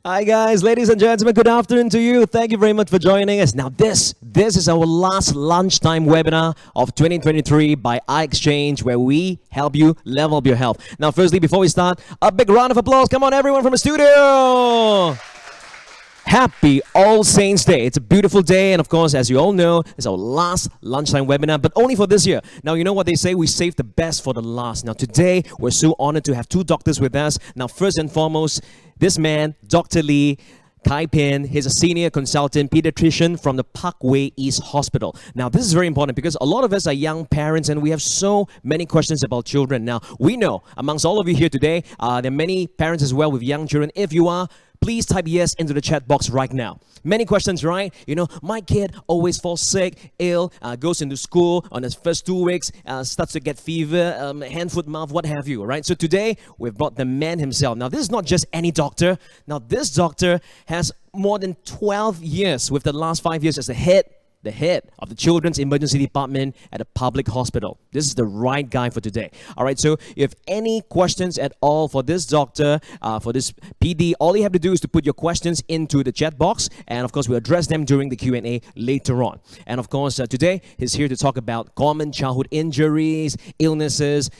Hi guys, ladies and gentlemen, good afternoon to you. Thank you very much for joining us. Now this is our last lunchtime webinar of 2023 by iXchange, where we help you level up your health. Now firstly, before we start, a big round of applause. Come on everyone from the studio. Happy All Saints Day. It's a beautiful day, and of course, as you all know, it's our last lunchtime webinar, but only for this year. Now, you know what they say, we save the best for the last. Now, today, we're so honored to have two doctors with us. Now, first and foremost, this man, Dr. Lee Kai Pin, he's a senior consultant pediatrician from the Parkway East Hospital. Now, this is very important because a lot of us are young parents and we have so many questions about children. Now, we know amongst all of you here today, there are many parents as well with young children. If you are, please type yes into the chat box right now. Many questions, right? You know, my kid always falls sick, ill, goes into school on his first 2 weeks, starts to get fever, hand, foot, mouth, what have you, right? So today, we've brought the man himself. Now, this is not just any doctor. Now, this doctor has more than 12 years, with the last 5 years as the head of the Children's Emergency Department at a public hospital. This is the right guy for today. All right, so if you have any questions at all for this doctor, for this PD, all you have to do is to put your questions into the chat box, and of course, we'll address them during the Q&A later on. And of course, today, he's here to talk about common childhood injuries, illnesses.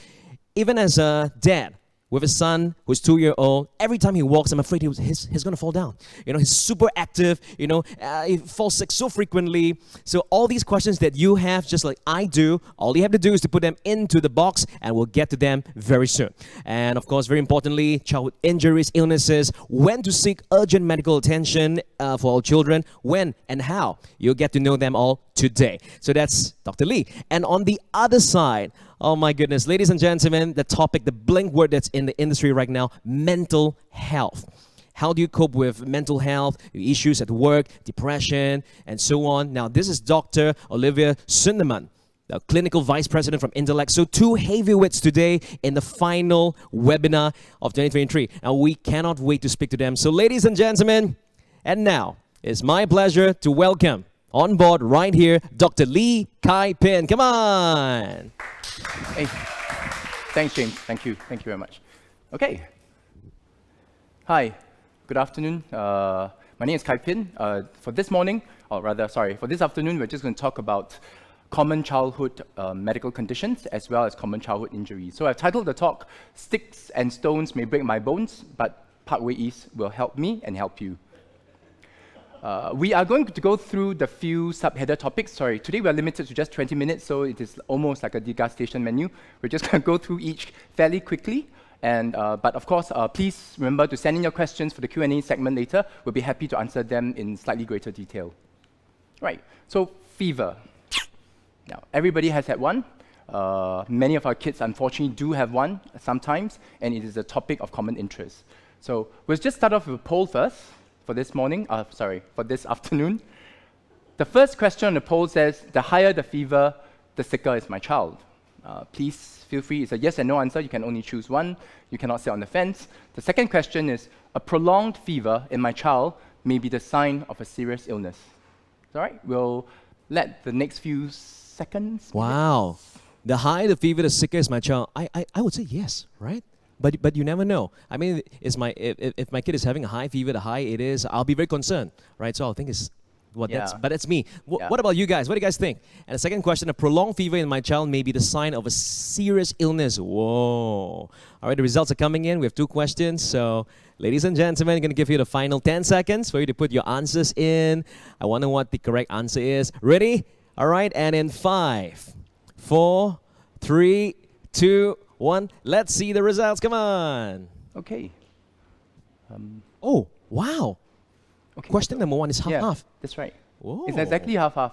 Even as a dad, with a son who's 2-year-old, every time he walks, I'm afraid he's going to fall down. You know, he's super active, you know, he falls sick so frequently. So all these questions that you have, just like I do, all you have to do is to put them into the box and we'll get to them very soon. And of course, very importantly, childhood injuries, illnesses, when to seek urgent medical attention for our children, when and how. You'll get to know them all today. So that's Dr. Lee. And on the other side, oh my goodness, ladies and gentlemen, the topic, the blink word that's in the industry right now, mental health. How do you cope with mental health, issues at work, depression, and so on? Now, this is Dr. Olivia Sunderman, the clinical vice president from Intellect. So two heavyweights today in the final webinar of 2023. And we cannot wait to speak to them. So ladies and gentlemen, and now it's my pleasure to welcome on board right here, Dr. Lee Kai Pin. Come on. Hey, thanks, James. Thank you. Thank you very much. Okay. Hi. Good afternoon. My name is Kai Pin. For this afternoon, we're just going to talk about common childhood medical conditions as well as common childhood injuries. So I've titled the talk, Sticks and Stones May Break My Bones, but Parkway East will help me and help you. We are going to go through the few subheader topics. Sorry, today we are limited to just 20 minutes, so it is almost like a degustation menu. We're just going to go through each fairly quickly. And but of course, please remember to send in your questions for the Q&A segment later. We'll be happy to answer them in slightly greater detail. Right, so fever. Now, everybody has had one. Many of our kids, unfortunately, do have one sometimes, and it is a topic of common interest. So we'll just start off with a poll first. For this afternoon. The first question on the poll says, the higher the fever, the sicker is my child. Please feel free, it's a yes and no answer, you can only choose one, you cannot sit on the fence. The second question is, a prolonged fever in my child may be the sign of a serious illness. All right, we'll let the next few seconds. Wow, the higher the fever, the sicker is my child. I would say yes, right? But you never know. I mean, if my kid is having a high fever, the higher it is, I'll be very concerned, right? So I'll think it's that's me. What about you guys? What do you guys think? And the second question: a prolonged fever in my child may be the sign of a serious illness. Whoa! All right, the results are coming in. We have two questions. So, ladies and gentlemen, I'm going to give you the final 10 seconds for you to put your answers in. I wonder what the correct answer is. Ready? All right, and in 5, 4, 3, 2. 1. Let's see the results. Come on. Okay. Oh, wow. Okay. Question number 1 is half-half. That's right. Whoa. It's exactly half-half.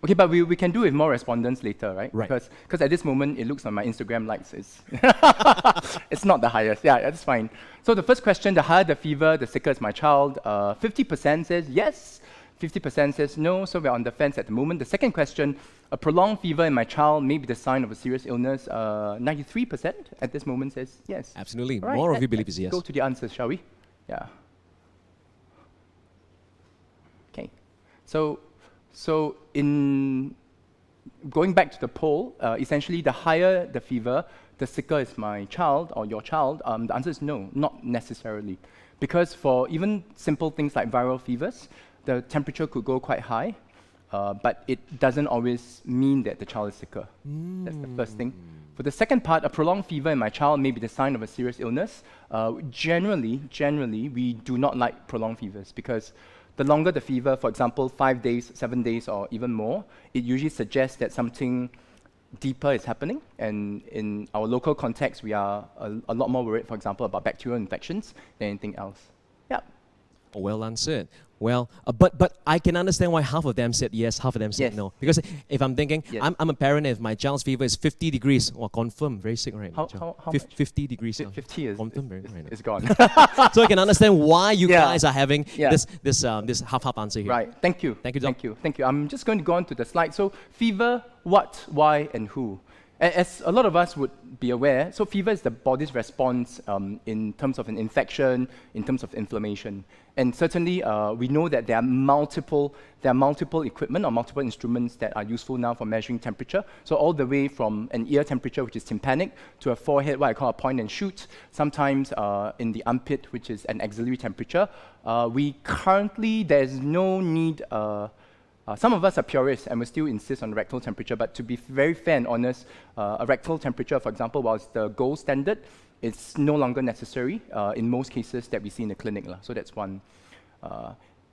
Okay, but we can do with more respondents later, right? Right. Because at this moment, it looks on my Instagram likes, it's not the highest. Yeah, that's fine. So the first question, the higher the fever, the sicker is my child. 50% says yes. 50% says no, so we're on the fence at the moment. The second question, a prolonged fever in my child may be the sign of a serious illness. 93% at this moment says yes. Absolutely. Right, more of you believe is yes. Go to the answers, shall we? Yeah. Okay. So in going back to the poll, essentially the higher the fever, the sicker is my child or your child. The answer is no, not necessarily. because for even simple things like viral fevers, the temperature could go quite high, but it doesn't always mean that the child is sicker. That's the first thing. For the second part, a prolonged fever in my child may be the sign of a serious illness. Generally, we do not like prolonged fevers because the longer the fever, for example, 5 days, 7 days, or even more, it usually suggests that something deeper is happening. And in our local context, we are a lot more worried, for example, about bacterial infections than anything else. Yeah. Well answered. Well, but I can understand why half of them said yes, half of them said Yes. no. Because if I'm thinking, Yes. I'm a parent, if my child's fever is 50 degrees, well, confirm, very sick right now. How much? 50 degrees. 50 is, confirm, very right now. is gone. So I can understand why you Yeah. guys are having Yeah. this half answer here. Right. Thank you. Thank you, Doc. Thank you. Thank you. I'm just going to go on to the slide. So fever, what, why, and who? As a lot of us would be aware, so fever is the body's response in terms of an infection, in terms of inflammation. And certainly, we know that there are multiple equipment or multiple instruments that are useful now for measuring temperature. So all the way from an ear temperature, which is tympanic, to a forehead, what I call a point and shoot, sometimes in the armpit, which is an axillary temperature. There's no need. Some of us are purists and we still insist on rectal temperature, but to be very fair and honest, a rectal temperature, for example, while it's the gold standard, it's no longer necessary in most cases that we see in the clinic. So that's one.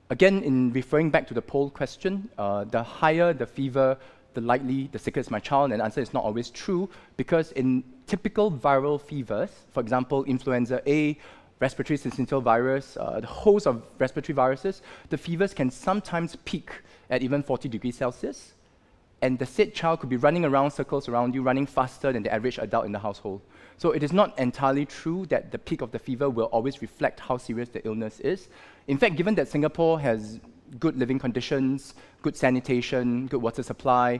Again, in referring back to the poll question, the higher the fever, the sicker is my child, and the answer is not always true, because in typical viral fevers, for example, influenza A, respiratory syncytial virus, the host of respiratory viruses, the fevers can sometimes peak at even 40 degrees Celsius, and the said child could be running around circles around you, running faster than the average adult in the household. So it is not entirely true that the peak of the fever will always reflect how serious the illness is. In fact, given that Singapore has good living conditions, good sanitation, good water supply,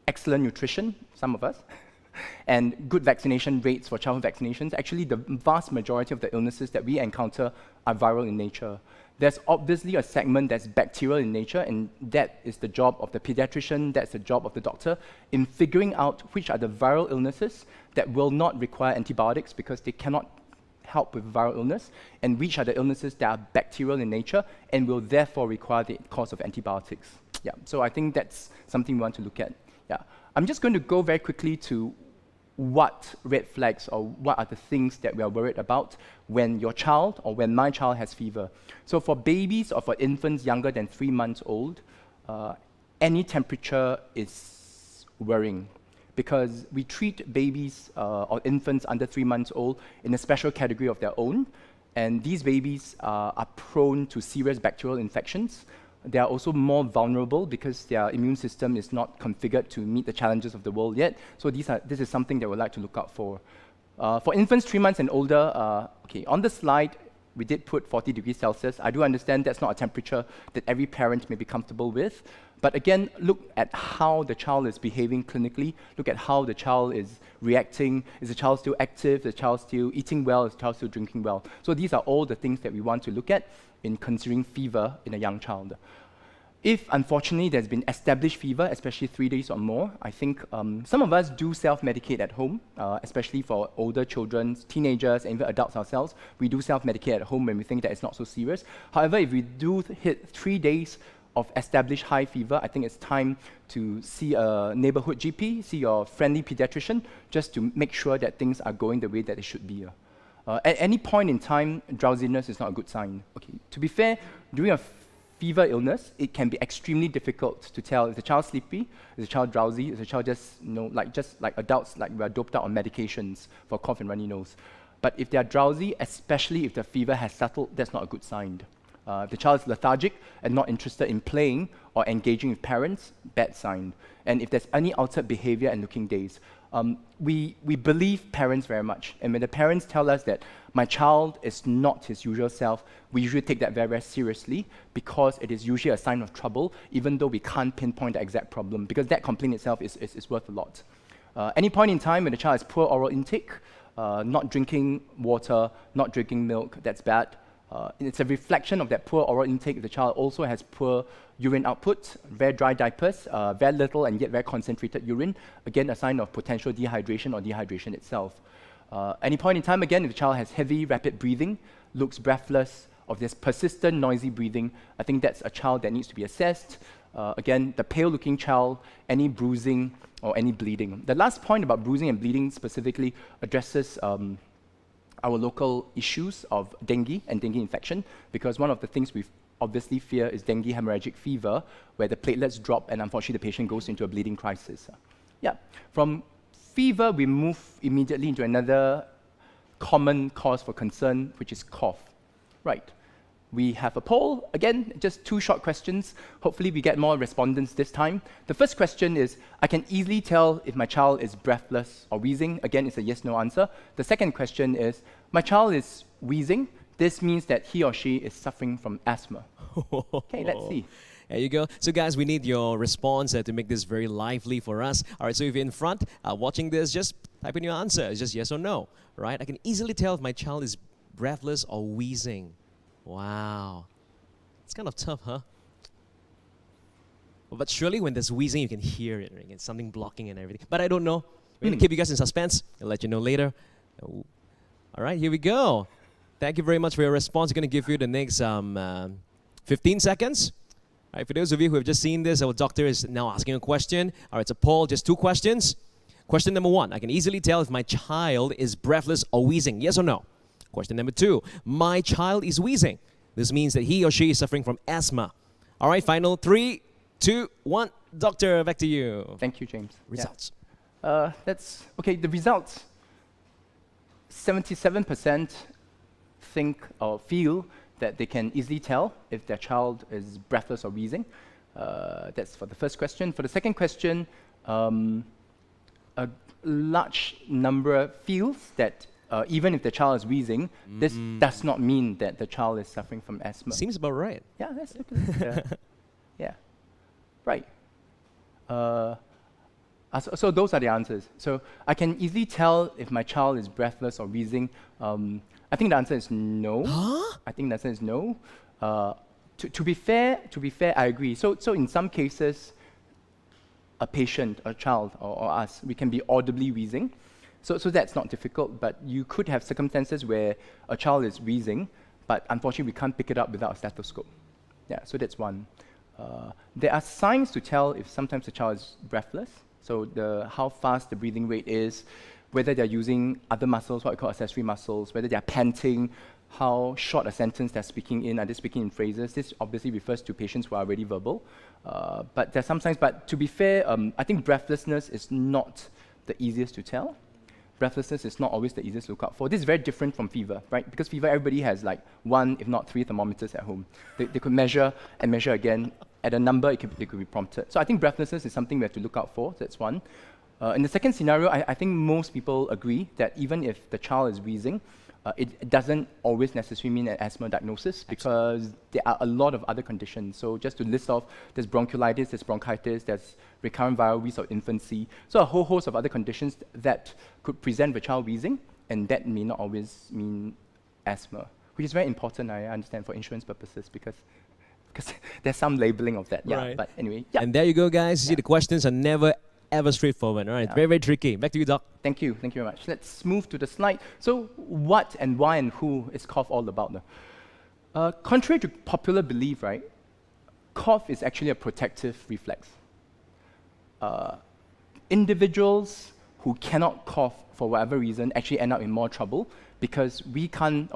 excellent nutrition, some of us, and good vaccination rates for childhood vaccinations, actually the vast majority of the illnesses that we encounter are viral in nature. There's obviously a segment that's bacterial in nature, and that is the job of the pediatrician, that's the job of the doctor, in figuring out which are the viral illnesses that will not require antibiotics because they cannot help with viral illness, and which are the illnesses that are bacterial in nature and will therefore require the course of antibiotics. Yeah, so I think that's something we want to look at. Yeah, I'm just going to go very quickly to what red flags or what are the things that we are worried about when your child or when my child has fever. So for babies or for infants younger than 3 months old, any temperature is worrying because we treat babies or infants under 3 months old in a special category of their own, and these babies are prone to serious bacterial infections. They are also more vulnerable because their immune system is not configured to meet the challenges of the world yet. So this is something that we'd like to look out for. For infants 3 months and older, on the slide, we did put 40 degrees Celsius. I do understand that's not a temperature that every parent may be comfortable with. But again, look at how the child is behaving clinically. Look at how the child is reacting. Is the child still active? Is the child still eating well? Is the child still drinking well? So these are all the things that we want to look at in considering fever in a young child. If, unfortunately, there's been established fever, especially 3 days or more, I think some of us do self-medicate at home, especially for older children, teenagers, and even adults ourselves. We do self-medicate at home when we think that it's not so serious. However, if we do hit 3 days of established high fever, I think it's time to see a neighborhood GP, see your friendly pediatrician, just to make sure that things are going the way that they should be. At any point in time, drowsiness is not a good sign. Okay. To be fair, during a fever illness, it can be extremely difficult to tell, is the child sleepy, is the child drowsy, is the child just like adults, like we are doped out on medications for cough and runny nose. But if they are drowsy, especially if the fever has settled, that's not a good sign. If the child is lethargic and not interested in playing or engaging with parents, bad sign. And if there's any altered behavior and looking days, we believe parents very much. And when the parents tell us that my child is not his usual self, we usually take that very, very seriously because it is usually a sign of trouble, even though we can't pinpoint the exact problem, because that complaint itself is worth a lot. Any point in time when the child has poor oral intake, not drinking water, not drinking milk, that's bad. It's a reflection of that poor oral intake. The child also has poor urine output, very dry diapers, very little and yet very concentrated urine. Again, a sign of potential dehydration or dehydration itself. Any point in time, again, if the child has heavy, rapid breathing, looks breathless, or there's persistent, noisy breathing, I think that's a child that needs to be assessed. Again, the pale-looking child, any bruising or any bleeding. The last point about bruising and bleeding specifically addresses our local issues of dengue and dengue infection, because one of the things we obviously fear is dengue hemorrhagic fever, where the platelets drop and unfortunately the patient goes into a bleeding crisis. Yeah. From fever, we move immediately into another common cause for concern, which is cough. Right. We have a poll. Again, just 2 short questions. Hopefully we get more respondents this time. The first question is, I can easily tell if my child is breathless or wheezing. Again, it's a yes-no answer. The second question is, my child is wheezing. This means that he or she is suffering from asthma. Okay, let's see. There you go. So guys, we need your response to make this very lively for us. All right, so if you're in front watching this, just type in your answer. It's just yes or no, right? I can easily tell if my child is breathless or wheezing. Wow. It's kind of tough, huh? But surely when there's wheezing, you can hear it, right? It's something blocking and everything. But I don't know. We're going to keep you guys in suspense. I'll let you know later. All right, here we go. Thank you very much for your response. We're going to give you the next 15 seconds. All right, for those of you who have just seen this, our doctor is now asking a question. All right, it's a poll, just 2 questions. Question number 1, I can easily tell if my child is breathless or wheezing. Yes or no? Question number 2, my child is wheezing. This means that he or she is suffering from asthma. All right, final 3, 2, 1. Doctor, back to you. Thank you, James. Results. Yeah. That's okay. The results, 77% think or feel that they can easily tell if their child is breathless or wheezing. That's for the first question. For the second question, a large number feels that even if the child is wheezing, this does not mean that the child is suffering from asthma. Seems about right. Yeah, let's look at it. Yeah, right. So those are the answers. So I can easily tell if my child is breathless or wheezing. I think the answer is no. Huh? I think the answer is no. To be fair, I agree. So in some cases, a patient, a child, or us, we can be audibly wheezing. So that's not difficult, but you could have circumstances where a child is wheezing, but unfortunately we can't pick it up without a stethoscope. Yeah, so that's one. There are signs to tell if sometimes the child is breathless. So how fast the breathing rate is, whether they're using other muscles, what we call accessory muscles, whether they're panting, how short a sentence they're speaking in, are they speaking in phrases. This obviously refers to patients who are already verbal. But there's some signs, but to be fair, I think breathlessness is not the easiest to tell. Breathlessness is not always the easiest to look out for. This is very different from fever, right? Because fever, everybody has like 1, if not 3 thermometers at home. They could measure and measure again. At a number, they could be prompted. So I think breathlessness is something we have to look out for. That's one. In the second scenario, I think most people agree that even if the child is wheezing, it doesn't always necessarily mean an asthma diagnosis, because there are a lot of other conditions. So just to list off, there's bronchiolitis, there's bronchitis, there's recurrent viral wheeze of infancy. So a whole host of other conditions that could present with child wheezing, and that may not always mean asthma, which is very important, I understand, for insurance purposes, because there's some labeling of that. Yeah, Right. but anyway. Yeah. And there you go, guys. You see, the questions are never ever straightforward. All right, very, very tricky. Back to you, Doc. Thank you very much. Let's move to the slide. So what and why and who is cough all about? Contrary to popular belief, right, cough is actually a protective reflex. Individuals who cannot cough for whatever reason actually end up in more trouble because we can't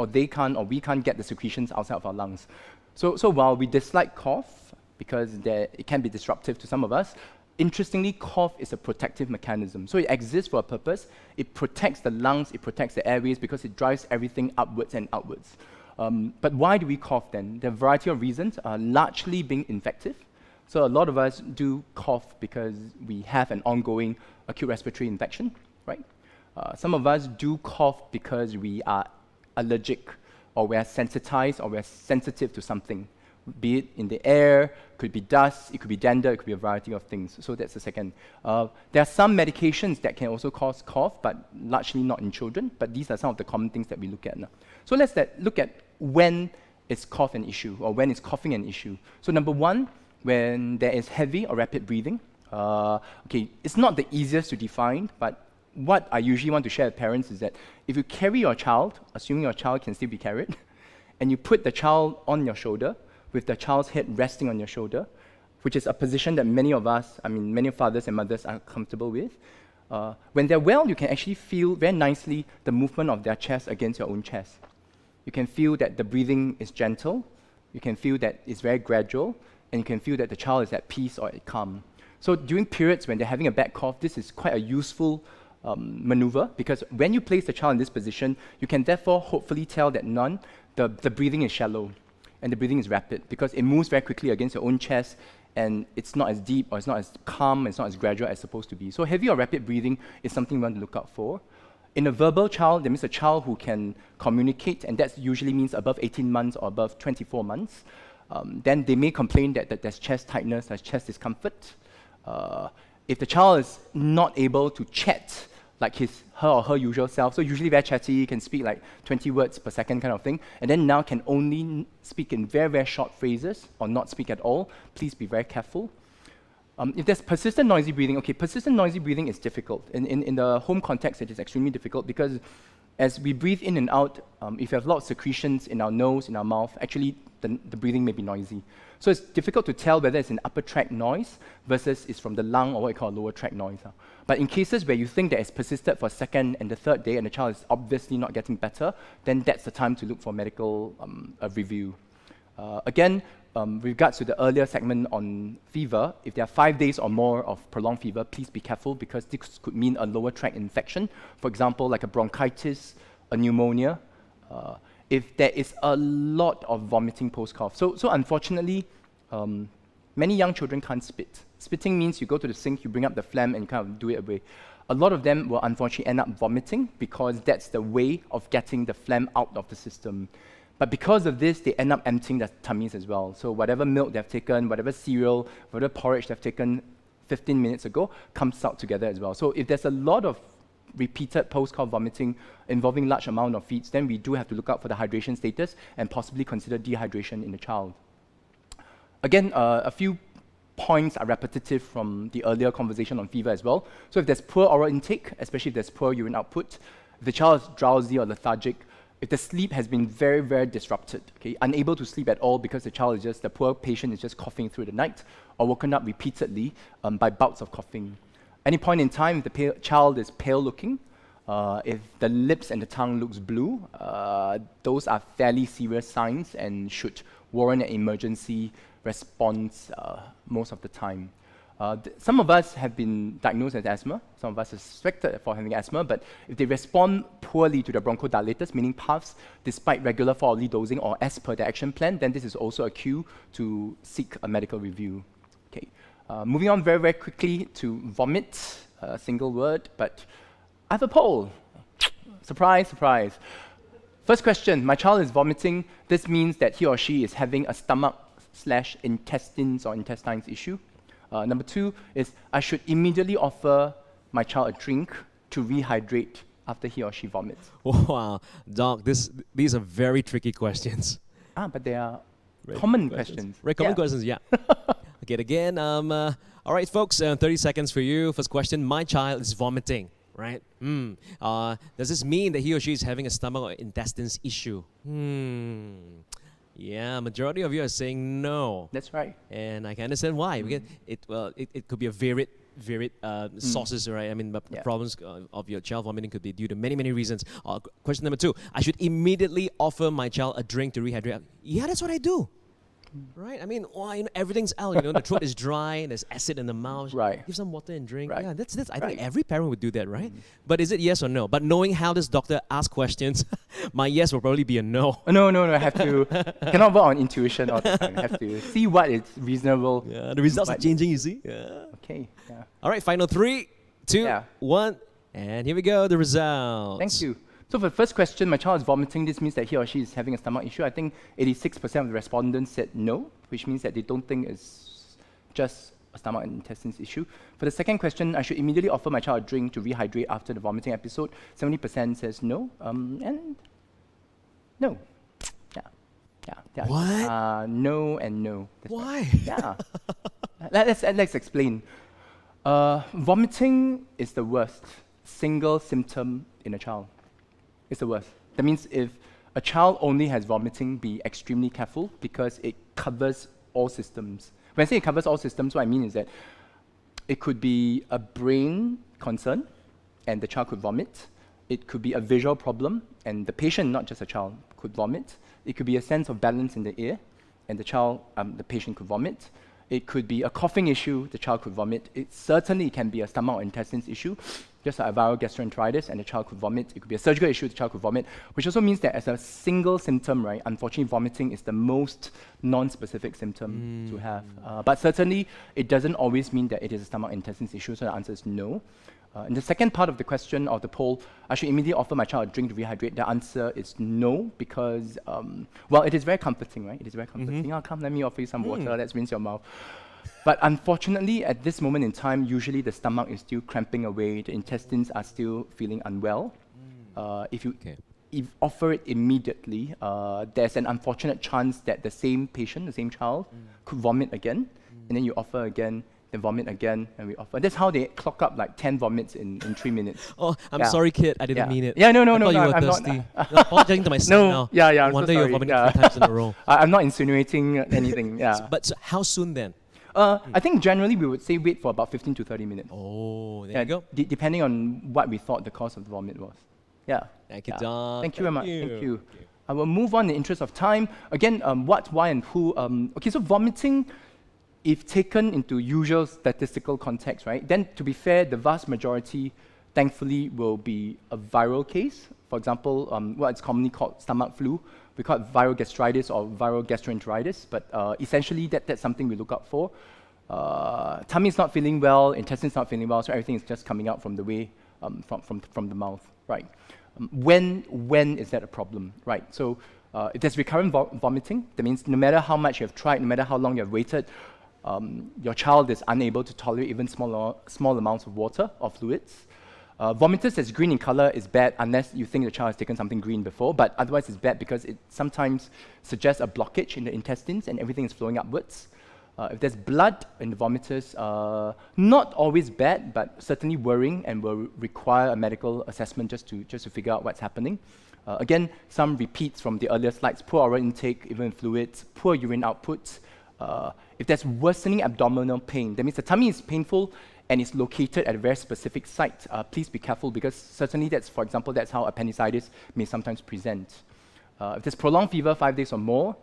get the secretions outside of our lungs. So while we dislike cough because it can be disruptive to some of us, interestingly, cough is a protective mechanism. So it exists for a purpose. It protects the lungs, it protects the airways because it drives everything upwards and outwards. But why do we cough then? There are a variety of reasons, largely being infective. So a lot of us do cough because we have an ongoing acute respiratory infection, right? Some of us do cough because we are allergic or we're sensitized or we're sensitive to something. Be it in the air, could be dust, it could be dander, it could be a variety of things. So that's the second. There are some medications that can also cause cough, but largely not in children. But these are some of the common things that we look at now. So let's look at when is cough an issue, or when is coughing an issue. So number one, when there is heavy or rapid breathing. Okay, it's not the easiest to define, but what I usually want to share with parents is that if you carry your child, assuming your child can still be carried, and you put the child on your shoulder, with the child's head resting on your shoulder, which is a position that many of us, many fathers and mothers are comfortable with. When they're well, you can actually feel very nicely the movement of their chest against your own chest. You can feel that the breathing is gentle, you can feel that it's very gradual, and you can feel that the child is at peace or at calm. So during periods when they're having a bad cough, this is quite a useful maneuver, because when you place the child in this position, you can therefore hopefully tell that the breathing is shallow and the breathing is rapid, because it moves very quickly against your own chest, and it's not as deep or it's not as calm, it's not as gradual as supposed to be. So heavy or rapid breathing is something we want to look out for. In a verbal child, that means a child who can communicate, and that usually means above 18 months or above 24 months. Then they may complain that there's chest tightness, there's chest discomfort. If the child is not able to chat like her or her usual self, so usually very chatty, can speak like 20 words per second kind of thing, and then now can only speak in very, very short phrases or not speak at all, please be very careful. If there's persistent noisy breathing, persistent noisy breathing is difficult. In the home context, it is extremely difficult because as we breathe in and out, if you have a lot of secretions in our nose, in our mouth, actually the breathing may be noisy. So it's difficult to tell whether it's an upper tract noise versus it's from the lung or what we call a lower tract noise. But in cases where you think that it's persisted for a second and the third day and the child is obviously not getting better, then that's the time to look for medical review. Again, with regards to the earlier segment on fever, if there are 5 days or more of prolonged fever, please be careful, because this could mean a lower tract infection. For example, like a bronchitis, a pneumonia. If there is a lot of vomiting post-cough. So unfortunately, many young children can't spit. Spitting means you go to the sink, you bring up the phlegm, and you kind of do it away. A lot of them will unfortunately end up vomiting because that's the way of getting the phlegm out of the system. But because of this, they end up emptying their tummies as well. So whatever milk they've taken, whatever cereal, whatever porridge they've taken 15 minutes ago comes out together as well. So if there's a lot of repeated post-cough vomiting involving large amount of feeds, then we do have to look out for the hydration status and possibly consider dehydration in the child. Again, a few points are repetitive from the earlier conversation on fever as well. So if there's poor oral intake, especially if there's poor urine output, if the child is drowsy or lethargic, if the sleep has been very, very disrupted, unable to sleep at all because the poor patient is just coughing through the night, or woken up repeatedly by bouts of coughing. Any point in time, if the child is pale looking, if the lips and the tongue looks blue, those are fairly serious signs and should warrant an emergency response most of the time. Some of us have been diagnosed as asthma, some of us are suspected for having asthma, but if they respond poorly to the bronchodilators, meaning puffs, despite regular 4-hourly dosing or as per the action plan, then this is also a cue to seek a medical review. Moving on very, very quickly to vomit, a single word, but I have a poll. Surprise, surprise. First question, my child is vomiting. This means that he or she is having a stomach/intestines or intestines issue. Number 2 is I should immediately offer my child a drink to rehydrate after he or she vomits. Wow, Doc, these are very tricky questions. But they are common questions. Very common questions, yeah. Okay, again, all right, folks, 30 seconds for you. First question, my child is vomiting, right? Does this mean that he or she is having a stomach or intestines issue? Yeah, majority of you are saying no. That's right. And I can understand why. Because it could be a varied sources, right? I mean, the problems of your child vomiting could be due to many, many reasons. Question number 2, I should immediately offer my child a drink to rehydrate. Yeah, that's what I do. Right? I mean, everything's out. The throat is dry, there's acid in the mouth. Right. Give some water and drink. Right. Yeah, that's I think every parent would do that, right? But is it yes or no? But knowing how this doctor asks questions, my yes will probably be a no. No. I have to, cannot work on intuition all the time. I have to see what is reasonable. Yeah, the results are changing, you see? Yeah. Okay. Yeah. All right, final 3, 2, 1, and here we go, the results. Thank you. So for the first question, my child is vomiting. This means that he or she is having a stomach issue. I think 86% of the respondents said no, which means that they don't think it's just a stomach and intestines issue. For the second question, I should immediately offer my child a drink to rehydrate after the vomiting episode. 70% says no, and no. Yeah. What? No and no. That's Why? Right. Yeah. Let's explain. Vomiting is the worst single symptom in a child. It's the worst. That means if a child only has vomiting, be extremely careful because it covers all systems. When I say it covers all systems, what I mean is that it could be a brain concern and the child could vomit. It could be a visual problem and the patient, not just a child, could vomit. It could be a sense of balance in the ear and the child, the patient could vomit. It could be a coughing issue, the child could vomit. It certainly can be a stomach or intestines issue, just like a viral gastroenteritis, and the child could vomit. It could be a surgical issue, the child could vomit, which also means that as a single symptom, right, unfortunately vomiting is the most non-specific symptom to have. But certainly, it doesn't always mean that it is a stomach intestines issue, so the answer is no. In the second part of the question of the poll, I should immediately offer my child a drink to rehydrate. The answer is no, because, well, it is very comforting, right? It is very comforting. Oh, come, let me offer you some water, let's rinse your mouth. But unfortunately, at this moment in time, usually the stomach is still cramping away, the intestines are still feeling unwell. If you offer it immediately, there's an unfortunate chance that the same patient, the same child, could vomit again, and then you offer again, then vomit again, and we offer. That's how they clock up like 10 vomits in 3 minutes. Oh, I'm sorry, kid. I didn't mean it. Yeah, no, I thought you were I'm thirsty. not. I'm apologizing to myself now. Yeah, I I'm so wonder you're sorry. vomiting 3 times in a row. I'm not insinuating anything, yeah. But so how soon then? I think generally we would say wait for about 15 to 30 minutes. Oh, there you go. Depending on what we thought the cause of the vomit was. Yeah. Thank you, Doc. Thank you very much. Thank you. I will move on in the interest of time. Again, what, why, and who. Okay, so vomiting, if taken into usual statistical context, right, then to be fair, the vast majority, thankfully, will be a viral case. For example, what is commonly called stomach flu. We call it viral gastritis or viral gastroenteritis, but essentially that's something we look out for. Tummy is not feeling well, intestines not feeling well, so everything is just coming out from the way, from the mouth, right? When is that a problem, right? So if there's recurrent vomiting, that means no matter how much you have tried, no matter how long you have waited, your child is unable to tolerate even small amounts of water or fluids. Vomitus that's green in color is bad unless you think the child has taken something green before, but otherwise it's bad because it sometimes suggests a blockage in the intestines and everything is flowing upwards. If there's blood in the vomitus, not always bad, but certainly worrying and will require a medical assessment just to figure out what's happening. Again, some repeats from the earlier slides: poor oral intake, even fluids, poor urine output. If there's worsening abdominal pain, that means the tummy is painful and it's located at a very specific site. Please be careful because certainly that's, for example, that's how appendicitis may sometimes present. If there's prolonged fever 5 days or more,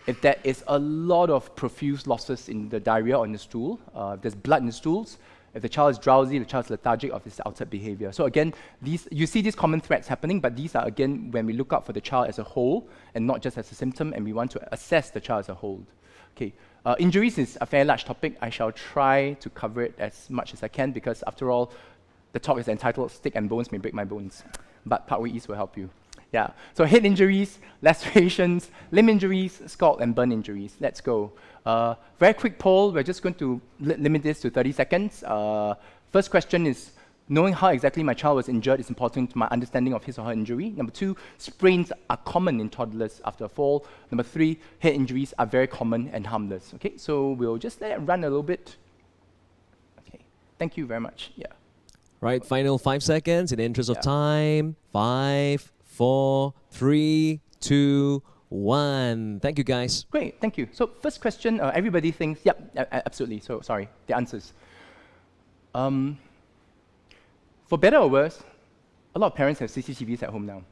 if there is a lot of profuse losses in the diarrhea or in the stool, if there's blood in the stools, if the child is drowsy, the child is lethargic, or if it's outside behavior. So again, you see these common threats happening, but these are, again, when we look out for the child as a whole and not just as a symptom, and we want to assess the child as a whole. Okay. Injuries is a fairly large topic. I shall try to cover it as much as I can because, after all, the talk is entitled "Stick and Bones May Break My Bones," but Parkway East will help you. Yeah. So head injuries, lacerations, limb injuries, scald and burn injuries. Let's go. Very quick poll. We're just going to limit this to 30 seconds. First question is: knowing how exactly my child was injured is important to my understanding of his or her injury. Number 2, sprains are common in toddlers after a fall. Number 3, head injuries are very common and harmless. Okay, so we'll just let it run a little bit. Okay, thank you very much. Yeah. Right, final 5 seconds in the interest of time. 5, 4, 3, 2, 1. Thank you, guys. Great, thank you. So first question, everybody thinks, yep, absolutely. So sorry, the answers. For better or worse, a lot of parents have CCTVs at home now,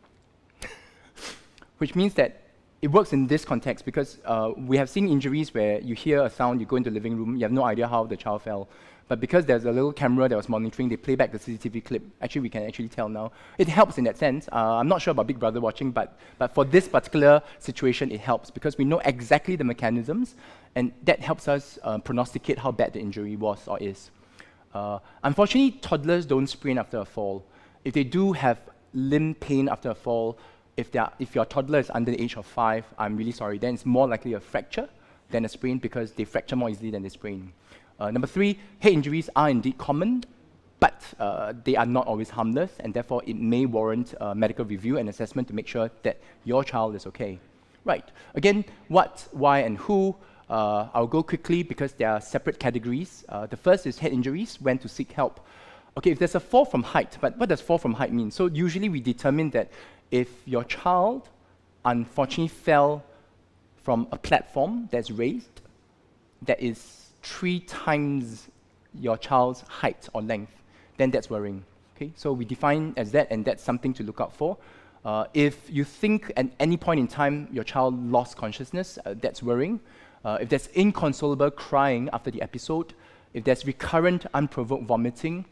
which means that it works in this context because we have seen injuries where you hear a sound, you go into the living room, you have no idea how the child fell. But because there's a little camera that was monitoring, they play back the CCTV clip. Actually, we can actually tell now. It helps in that sense. I'm not sure about Big Brother watching, but for this particular situation, it helps because we know exactly the mechanisms, and that helps us prognosticate how bad the injury was or is. Unfortunately, toddlers don't sprain after a fall. If they do have limb pain after a fall, if your toddler is under the age of 5, I'm really sorry, then it's more likely a fracture than a sprain because they fracture more easily than they sprain. Number 3, head injuries are indeed common, but they are not always harmless, and therefore it may warrant medical review and assessment to make sure that your child is okay. Right, again, what, why, and who. I'll go quickly because there are separate categories. The first is head injuries, when to seek help. Okay, if there's a fall from height, but what does fall from height mean? So usually we determine that if your child unfortunately fell from a platform that's raised, that is 3 times your child's height or length, then that's worrying. Okay, so we define as that, and that's something to look out for. If you think at any point in time your child lost consciousness, that's worrying. If there's inconsolable crying after the episode, if there's recurrent unprovoked vomiting,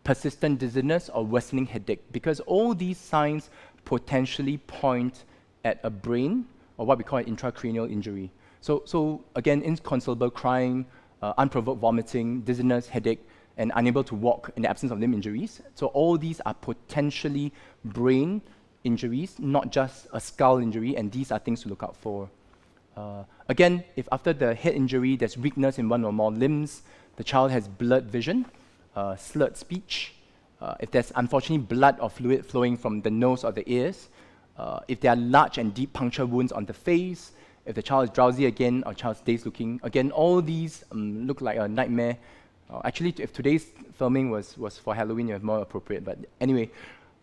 persistent dizziness, or worsening headache, because all these signs potentially point at a brain, or what we call an intracranial injury. So again, inconsolable crying, unprovoked vomiting, dizziness, headache, and unable to walk in the absence of limb injuries. So all these are potentially brain injuries, not just a skull injury, and these are things to look out for. Again, if after the head injury there's weakness in one or more limbs, the child has blurred vision, slurred speech, if there's unfortunately blood or fluid flowing from the nose or the ears, if there are large and deep puncture wounds on the face, if the child is drowsy again or child's dazed looking, again, all these look like a nightmare. Actually, if today's filming was for Halloween, it was more appropriate. But anyway,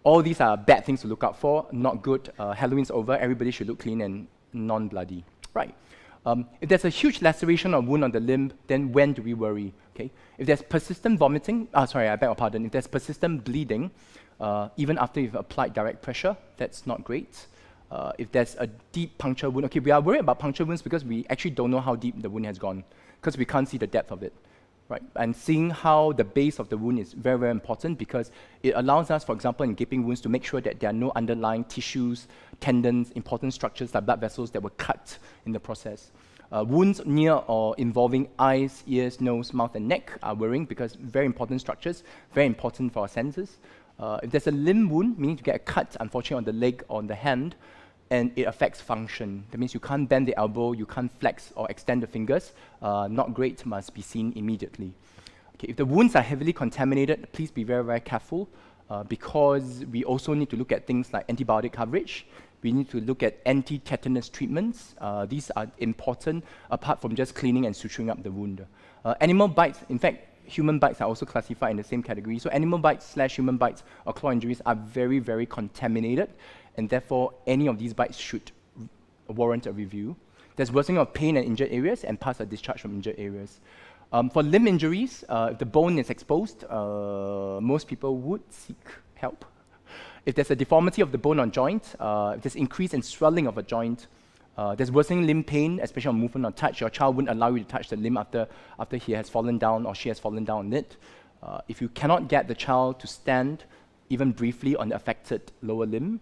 all these are bad things to look out for, not good. Halloween's over, everybody should look clean and non-bloody. Right. If there's a huge laceration or wound on the limb, then when do we worry? Okay. If there's persistent vomiting, sorry, I beg your pardon. If there's persistent bleeding, even after you've applied direct pressure, that's not great. If there's a deep puncture wound, okay, we are worried about puncture wounds because we actually don't know how deep the wound has gone, because we can't see the depth of it. Right? And seeing how the base of the wound is very, very important, because it allows us, for example, in gaping wounds, to make sure that there are no underlying tissues, tendons, important structures like blood vessels that were cut in the process. Wounds near or involving eyes, ears, nose, mouth, and neck are worrying, because very important structures, very important for our senses. If there's a limb wound, meaning to get a cut, unfortunately, on the leg or on the hand, and it affects function. That means you can't bend the elbow, you can't flex or extend the fingers. Not great, must be seen immediately. Okay, if the wounds are heavily contaminated, please be very, very careful, because we also need to look at things like antibiotic coverage. We need to look at anti-tetanus treatments. These are important, apart from just cleaning and suturing up the wound. Animal bites, in fact, human bites are also classified in the same category. So animal bites / human bites or claw injuries are very, very contaminated, and therefore any of these bites should warrant a review. There's worsening of pain in injured areas, and pus are discharged from injured areas. For limb injuries, if the bone is exposed, most people would seek help. If there's a deformity of the bone or joint, if there's increase in swelling of a joint, there's worsening limb pain, especially on movement or touch. Your child wouldn't allow you to touch the limb after he has fallen down or she has fallen down on it. If you cannot get the child to stand even briefly on the affected lower limb,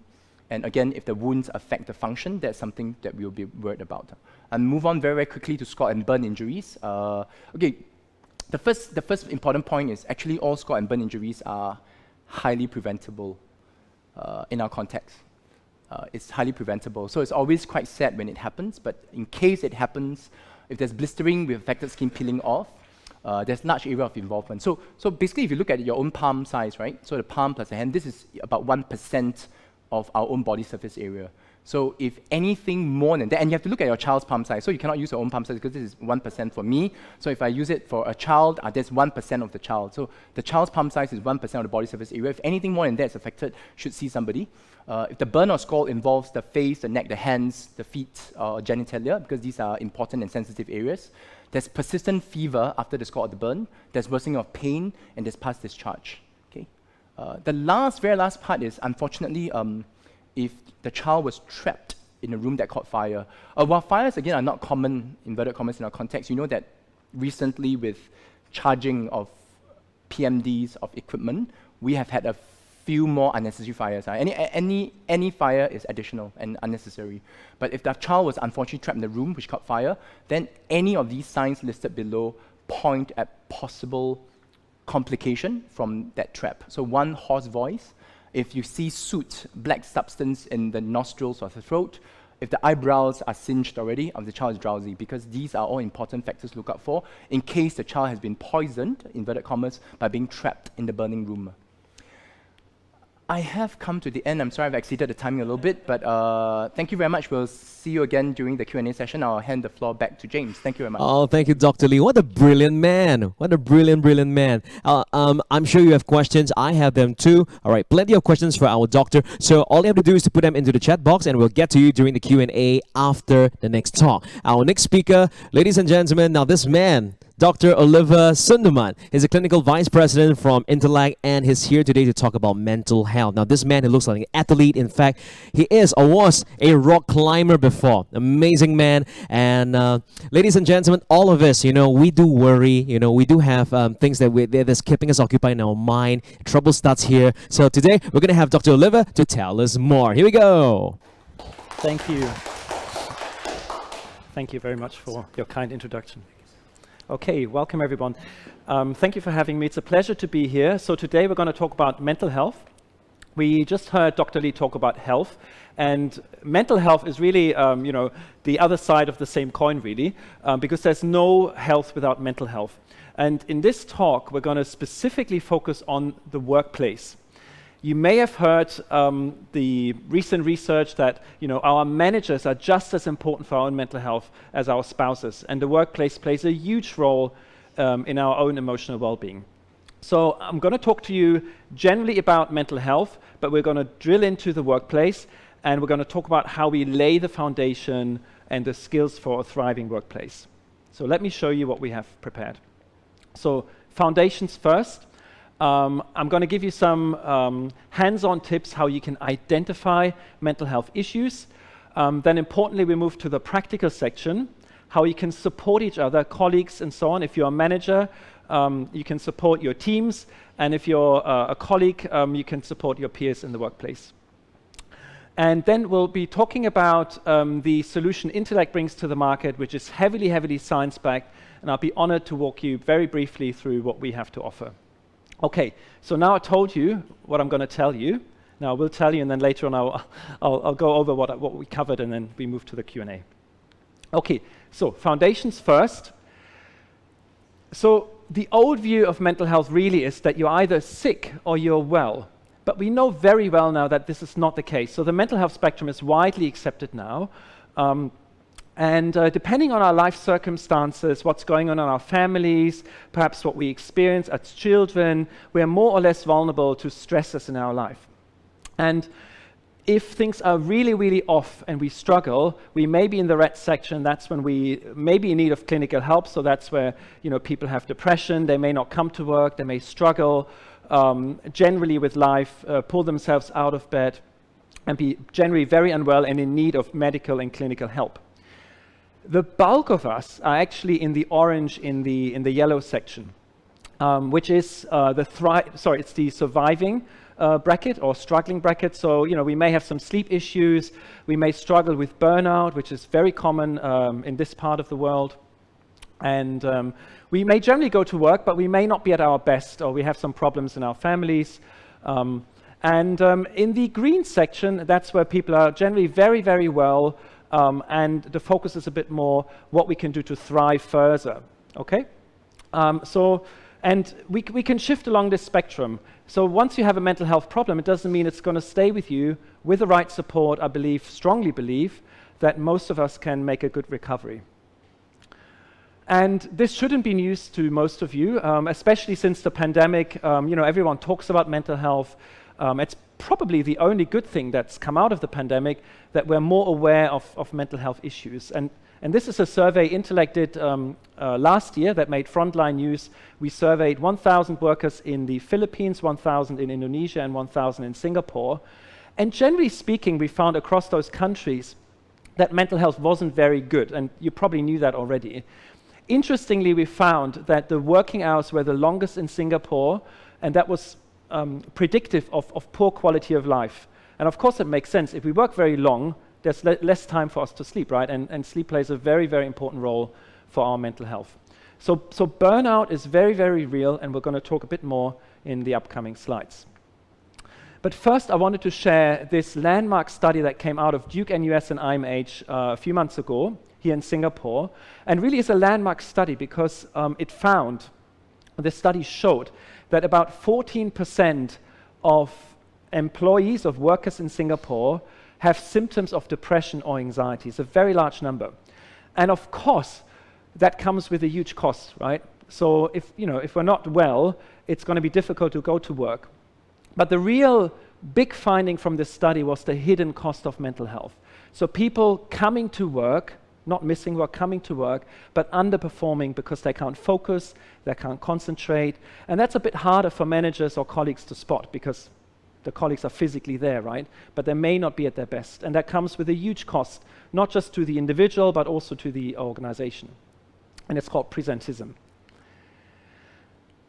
and again, if the wounds affect the function, that's something that we'll be worried about. And move on very, very quickly to scald and burn injuries. Okay, the first important point is actually all scald and burn injuries are highly preventable in our context. It's highly preventable. So it's always quite sad when it happens, but in case it happens, if there's blistering with affected skin peeling off, there's large area of involvement. So basically, if you look at your own palm size, right? So the palm plus the hand, this is about 1% of our own body surface area. So if anything more than that, and you have to look at your child's palm size, so you cannot use your own palm size because this is 1% for me. So if I use it for a child, that's 1% of the child. So the child's palm size is 1% of the body surface area. If anything more than that is affected, should see somebody. If the burn or scald involves the face, the neck, the hands, the feet, or genitalia, because these are important and sensitive areas, there's persistent fever after the scald or the burn, there's worsening of pain, and there's pus discharge. Okay? The very last part is, unfortunately, if the child was trapped in a room that caught fire. While fires, again, are not common, inverted commas, in our context, you know that recently with charging of PMDs of equipment, we have had a few more unnecessary fires. Any fire is additional and unnecessary. But if the child was unfortunately trapped in the room which caught fire, then any of these signs listed below point at possible complication from that trap. So one, hoarse voice. If you see soot, black substance in the nostrils or the throat, if the eyebrows are singed already, or the child is drowsy, because these are all important factors to look out for in case the child has been poisoned, inverted commas, by being trapped in the burning room. I have come to the end. I'm sorry I've exceeded the timing a little bit, but thank you very much. We'll see you again during the Q&A session. I'll hand the floor back to James. Thank you very much. Oh, thank you, Dr. Lee. What a brilliant man. What a brilliant, brilliant man. I'm sure you have questions. I have them too. All right, plenty of questions for our doctor. So all you have to do is to put them into the chat box and we'll get to you during the Q&A after the next talk. Our next speaker, ladies and gentlemen, now this man, Dr. Oliver Sunderman is a clinical vice president from Intellect and he's here today to talk about mental health. Now, this man, he looks like an athlete. In fact, he is or was a rock climber before. Amazing man. And ladies and gentlemen, all of us, we do worry. We do have things that's keeping us occupied in our mind. Trouble starts here. So today, we're going to have Dr. Oliver to tell us more. Here we go. Thank you. Thank you very much for your kind introduction. Okay, welcome everyone. Thank you for having me. It's a pleasure to be here. So today we're going to talk about mental health. We just heard Dr. Lee talk about health, and mental health is really, the other side of the same coin, really, because there's no health without mental health. And in this talk, we're going to specifically focus on the workplace. You may have heard the recent research that our managers are just as important for our own mental health as our spouses, and the workplace plays a huge role in our own emotional well-being. So I'm going to talk to you generally about mental health, but we're going to drill into the workplace, and we're going to talk about how we lay the foundation and the skills for a thriving workplace. So let me show you what we have prepared. So foundations first. I'm going to give you some hands-on tips how you can identify mental health issues. Then importantly, we move to the practical section, how you can support each other, colleagues and so on. If you're a manager, you can support your teams. And if you're a colleague, you can support your peers in the workplace. And then we'll be talking about the solution Intellect brings to the market, which is heavily, heavily science-backed. And I'll be honored to walk you very briefly through what we have to offer. Okay, so now I told you what I'm going to tell you. Now I will tell you, and then later on I'll go over what we covered, and then we move to the Q&A. Okay, so foundations first. So the old view of mental health really is that you're either sick or you're well. But we know very well now that this is not the case. So the mental health spectrum is widely accepted now. And depending on our life circumstances, what's going on in our families, perhaps what we experience as children, we're more or less vulnerable to stresses in our life. And if things are really, really off and we struggle, we may be in the red section. That's when we may be in need of clinical help. So that's where people have depression. They may not come to work. They may struggle generally with life, pull themselves out of bed, and be generally very unwell and in need of medical and clinical help. The bulk of us are actually in the orange, in the yellow section, which is it's the surviving bracket or struggling bracket. So we may have some sleep issues, we may struggle with burnout, which is very common in this part of the world, and we may generally go to work, but we may not be at our best, or we have some problems in our families. And in the green section, that's where people are generally very, very well. And the focus is a bit more what we can do to thrive further, okay? And we can shift along this spectrum. So once you have a mental health problem, it doesn't mean it's going to stay with you. With the right support, I strongly believe, that most of us can make a good recovery. And this shouldn't be news to most of you, especially since the pandemic. Everyone talks about mental health. It's probably the only good thing that's come out of the pandemic, that we're more aware of mental health issues. And this is a survey Intellect did last year that made frontline news. We surveyed 1,000 workers in the Philippines, 1,000 in Indonesia, and 1,000 in Singapore. And generally speaking, we found across those countries that mental health wasn't very good, and you probably knew that already. Interestingly, we found that the working hours were the longest in Singapore, and that was predictive of poor quality of life. And of course it makes sense. If we work very long, there's less time for us to sleep, right? And sleep plays a very, very important role for our mental health. So burnout is very, very real, and we're going to talk a bit more in the upcoming slides. But first, I wanted to share this landmark study that came out of Duke NUS and IMH a few months ago here in Singapore. And really is a landmark study because the study showed that about 14% of employees of workers in Singapore have symptoms of depression or anxiety. It's a very large number. And of course, that comes with a huge cost, right? So if we're not well, it's going to be difficult to go to work. But the real big finding from this study was the hidden cost of mental health. So people coming to work, not missing work, coming to work, but underperforming because they can't focus, they can't concentrate. And that's a bit harder for managers or colleagues to spot because the colleagues are physically there, right? But they may not be at their best. And that comes with a huge cost, not just to the individual, but also to the organization. And it's called presentism.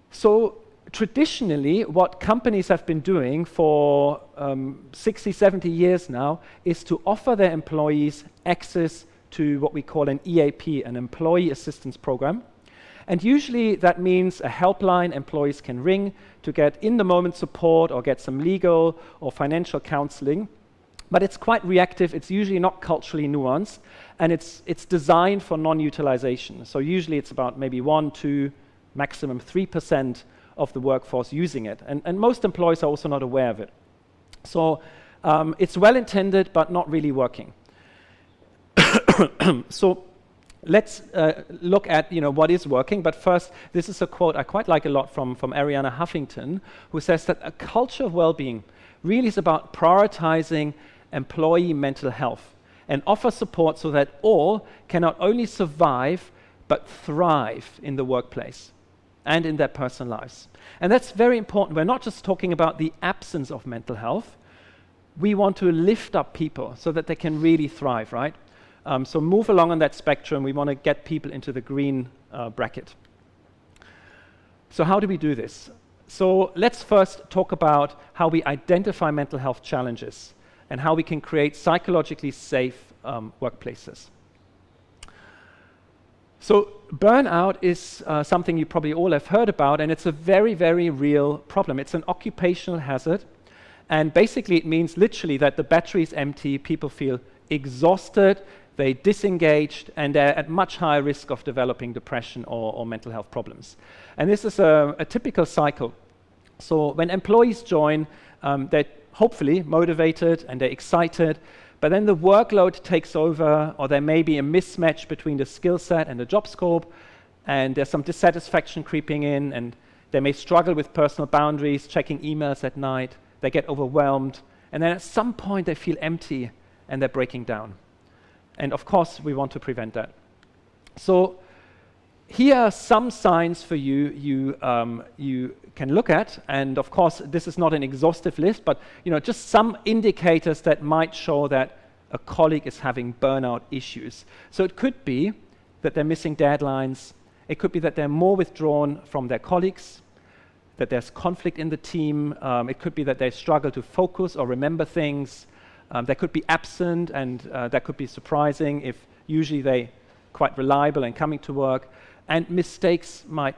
So traditionally, what companies have been doing for 60, 70 years now is to offer their employees access to what we call an EAP, an employee assistance program. And usually that means a helpline employees can ring to get in-the-moment support or get some legal or financial counseling. But it's quite reactive, it's usually not culturally nuanced, and it's designed for non-utilization. So usually it's about maybe 1, 2, maximum 3% of the workforce using it. And most employees are also not aware of it. So it's well-intended, but not really working. So let's look at what is working. But first, this is a quote I quite like a lot from Arianna Huffington, who says that a culture of well-being really is about prioritizing employee mental health and offer support so that all can not only survive, but thrive in the workplace and in their personal lives. And that's very important. We're not just talking about the absence of mental health. We want to lift up people so that they can really thrive, right? So move along on that spectrum. We want to get people into the green bracket. So how do we do this? So let's first talk about how we identify mental health challenges and how we can create psychologically safe workplaces. So burnout is something you probably all have heard about, and it's a very, very real problem. It's an occupational hazard, and basically it means literally that the battery is empty, people feel exhausted, they're disengaged, and they're at much higher risk of developing depression or mental health problems. And this is a typical cycle. So when employees join, they're hopefully motivated and they're excited, but then the workload takes over, or there may be a mismatch between the skill set and the job scope, and there's some dissatisfaction creeping in, and they may struggle with personal boundaries, checking emails at night, they get overwhelmed, and then at some point they feel empty and they're breaking down. And of course, we want to prevent that. So here are some signs for you can look at, and of course, this is not an exhaustive list, but just some indicators that might show that a colleague is having burnout issues. So it could be that they're missing deadlines. It could be that they're more withdrawn from their colleagues, that there's conflict in the team. It could be that they struggle to focus or remember things. They could be absent, and that could be surprising if usually they're quite reliable and coming to work, and mistakes might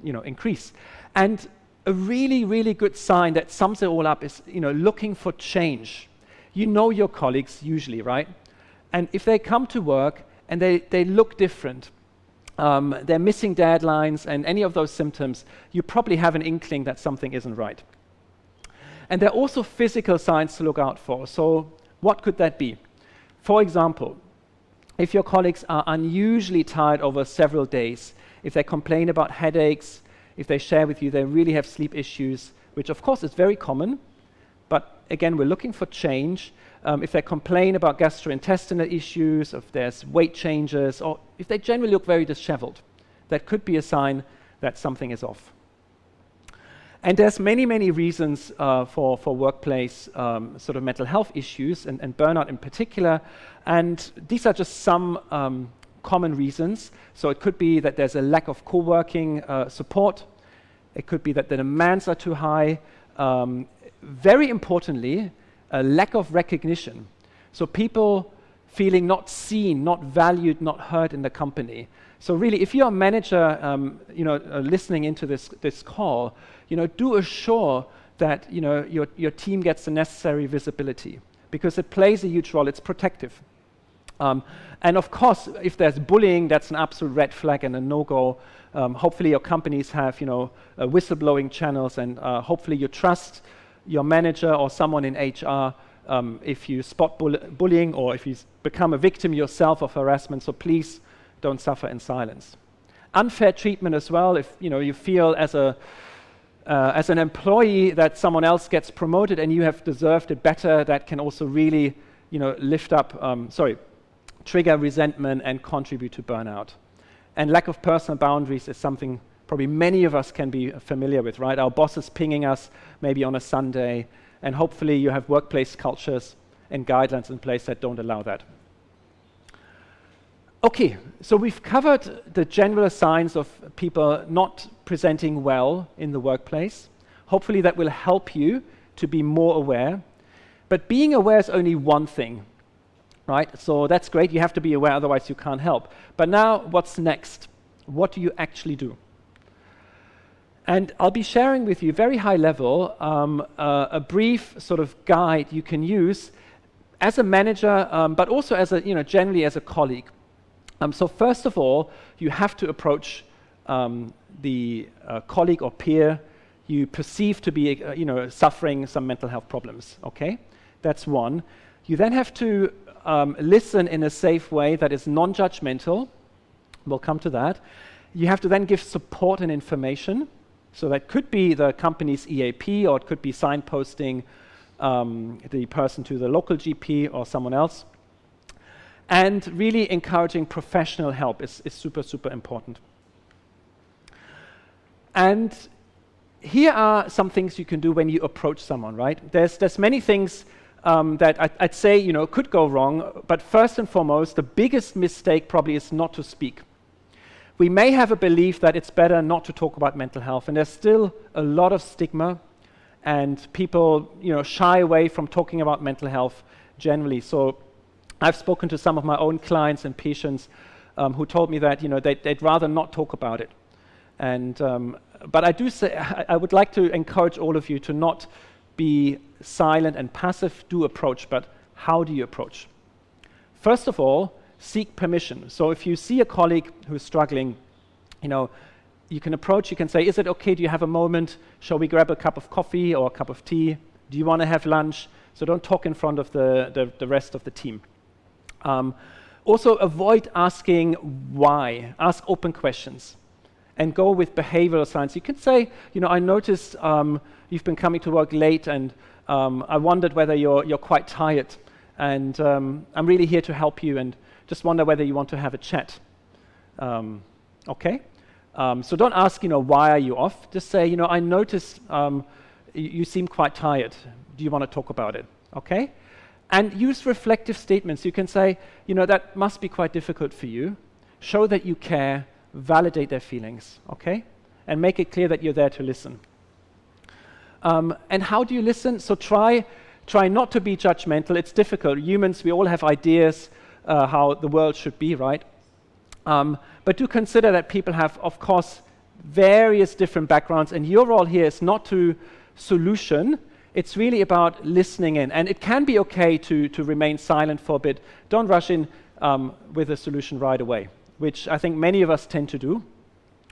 increase. And a really, really good sign that sums it all up is looking for change. You know your colleagues usually, right? And if they come to work and they look different, they're missing deadlines and any of those symptoms, you probably have an inkling that something isn't right. And there are also physical signs to look out for. So what could that be? For example, if your colleagues are unusually tired over several days, if they complain about headaches, if they share with you they really have sleep issues, which of course is very common, but again, we're looking for change. If they complain about gastrointestinal issues, if there's weight changes, or if they generally look very disheveled, that could be a sign that something is off. And there's many, many reasons for workplace sort of mental health issues and burnout in particular. And these are just some common reasons. So it could be that there's a lack of co-working support. It could be that the demands are too high. Very importantly, a lack of recognition. So people feeling not seen, not valued, not heard in the company. So really, if you're a manager, listening into this call, do assure that your team gets the necessary visibility, because it plays a huge role. It's protective. And of course, if there's bullying, that's an absolute red flag and a no-go. Hopefully, your companies have whistleblowing channels, and hopefully you trust your manager or someone in HR if you spot bullying or if you become a victim yourself of harassment, so please don't suffer in silence. Unfair treatment as well, if you feel as an employee that someone else gets promoted and you have deserved it better, that can also really trigger resentment and contribute to burnout. And lack of personal boundaries is something probably many of us can be familiar with, right? Our boss is pinging us maybe on a Sunday, and hopefully you have workplace cultures and guidelines in place that don't allow that. Okay, so we've covered the general signs of people not presenting well in the workplace. Hopefully that will help you to be more aware. But being aware is only one thing, right? So that's great, you have to be aware, otherwise you can't help. But now, what's next? What do you actually do? And I'll be sharing with you, very high level, a brief sort of guide you can use as a manager, but also as a, generally as a colleague. So first of all, you have to approach the colleague or peer you perceive to be, suffering some mental health problems. Okay, that's one. You then have to listen in a safe way that is non-judgmental. We'll come to that. You have to then give support and information. So that could be the company's EAP, or it could be signposting the person to the local GP or someone else. And really encouraging professional help is super, super important. And here are some things you can do when you approach someone, right? There's many things that I'd say, could go wrong, but first and foremost, the biggest mistake probably is not to speak. We may have a belief that it's better not to talk about mental health, and there's still a lot of stigma, and people, shy away from talking about mental health generally. So I've spoken to some of my own clients and patients who told me that, they'd rather not talk about it. And but I do say, I would like to encourage all of you to not be silent and passive. Do approach, but how do you approach? First of all, seek permission. So if you see a colleague who's struggling, you can approach, you can say, is it okay, do you have a moment? Shall we grab a cup of coffee or a cup of tea? Do you want to have lunch? So don't talk in front of the rest of the team. Also, avoid asking why. Ask open questions and go with behavioral science. You can say, I noticed you've been coming to work late, and I wondered whether you're quite tired, and I'm really here to help you, and just wonder whether you want to have a chat. Okay? So don't ask, why are you off? Just say, I noticed you seem quite tired. Do you want to talk about it? Okay? And use reflective statements. You can say, that must be quite difficult for you. Show that you care, validate their feelings, okay? And make it clear that you're there to listen. And how do you listen? So try not to be judgmental. It's difficult. Humans, we all have ideas how the world should be, right? But do consider that people have, of course, various different backgrounds, and your role here is not to solution. It's really about listening in, and it can be okay to remain silent for a bit. Don't rush in with a solution right away, which I think many of us tend to do,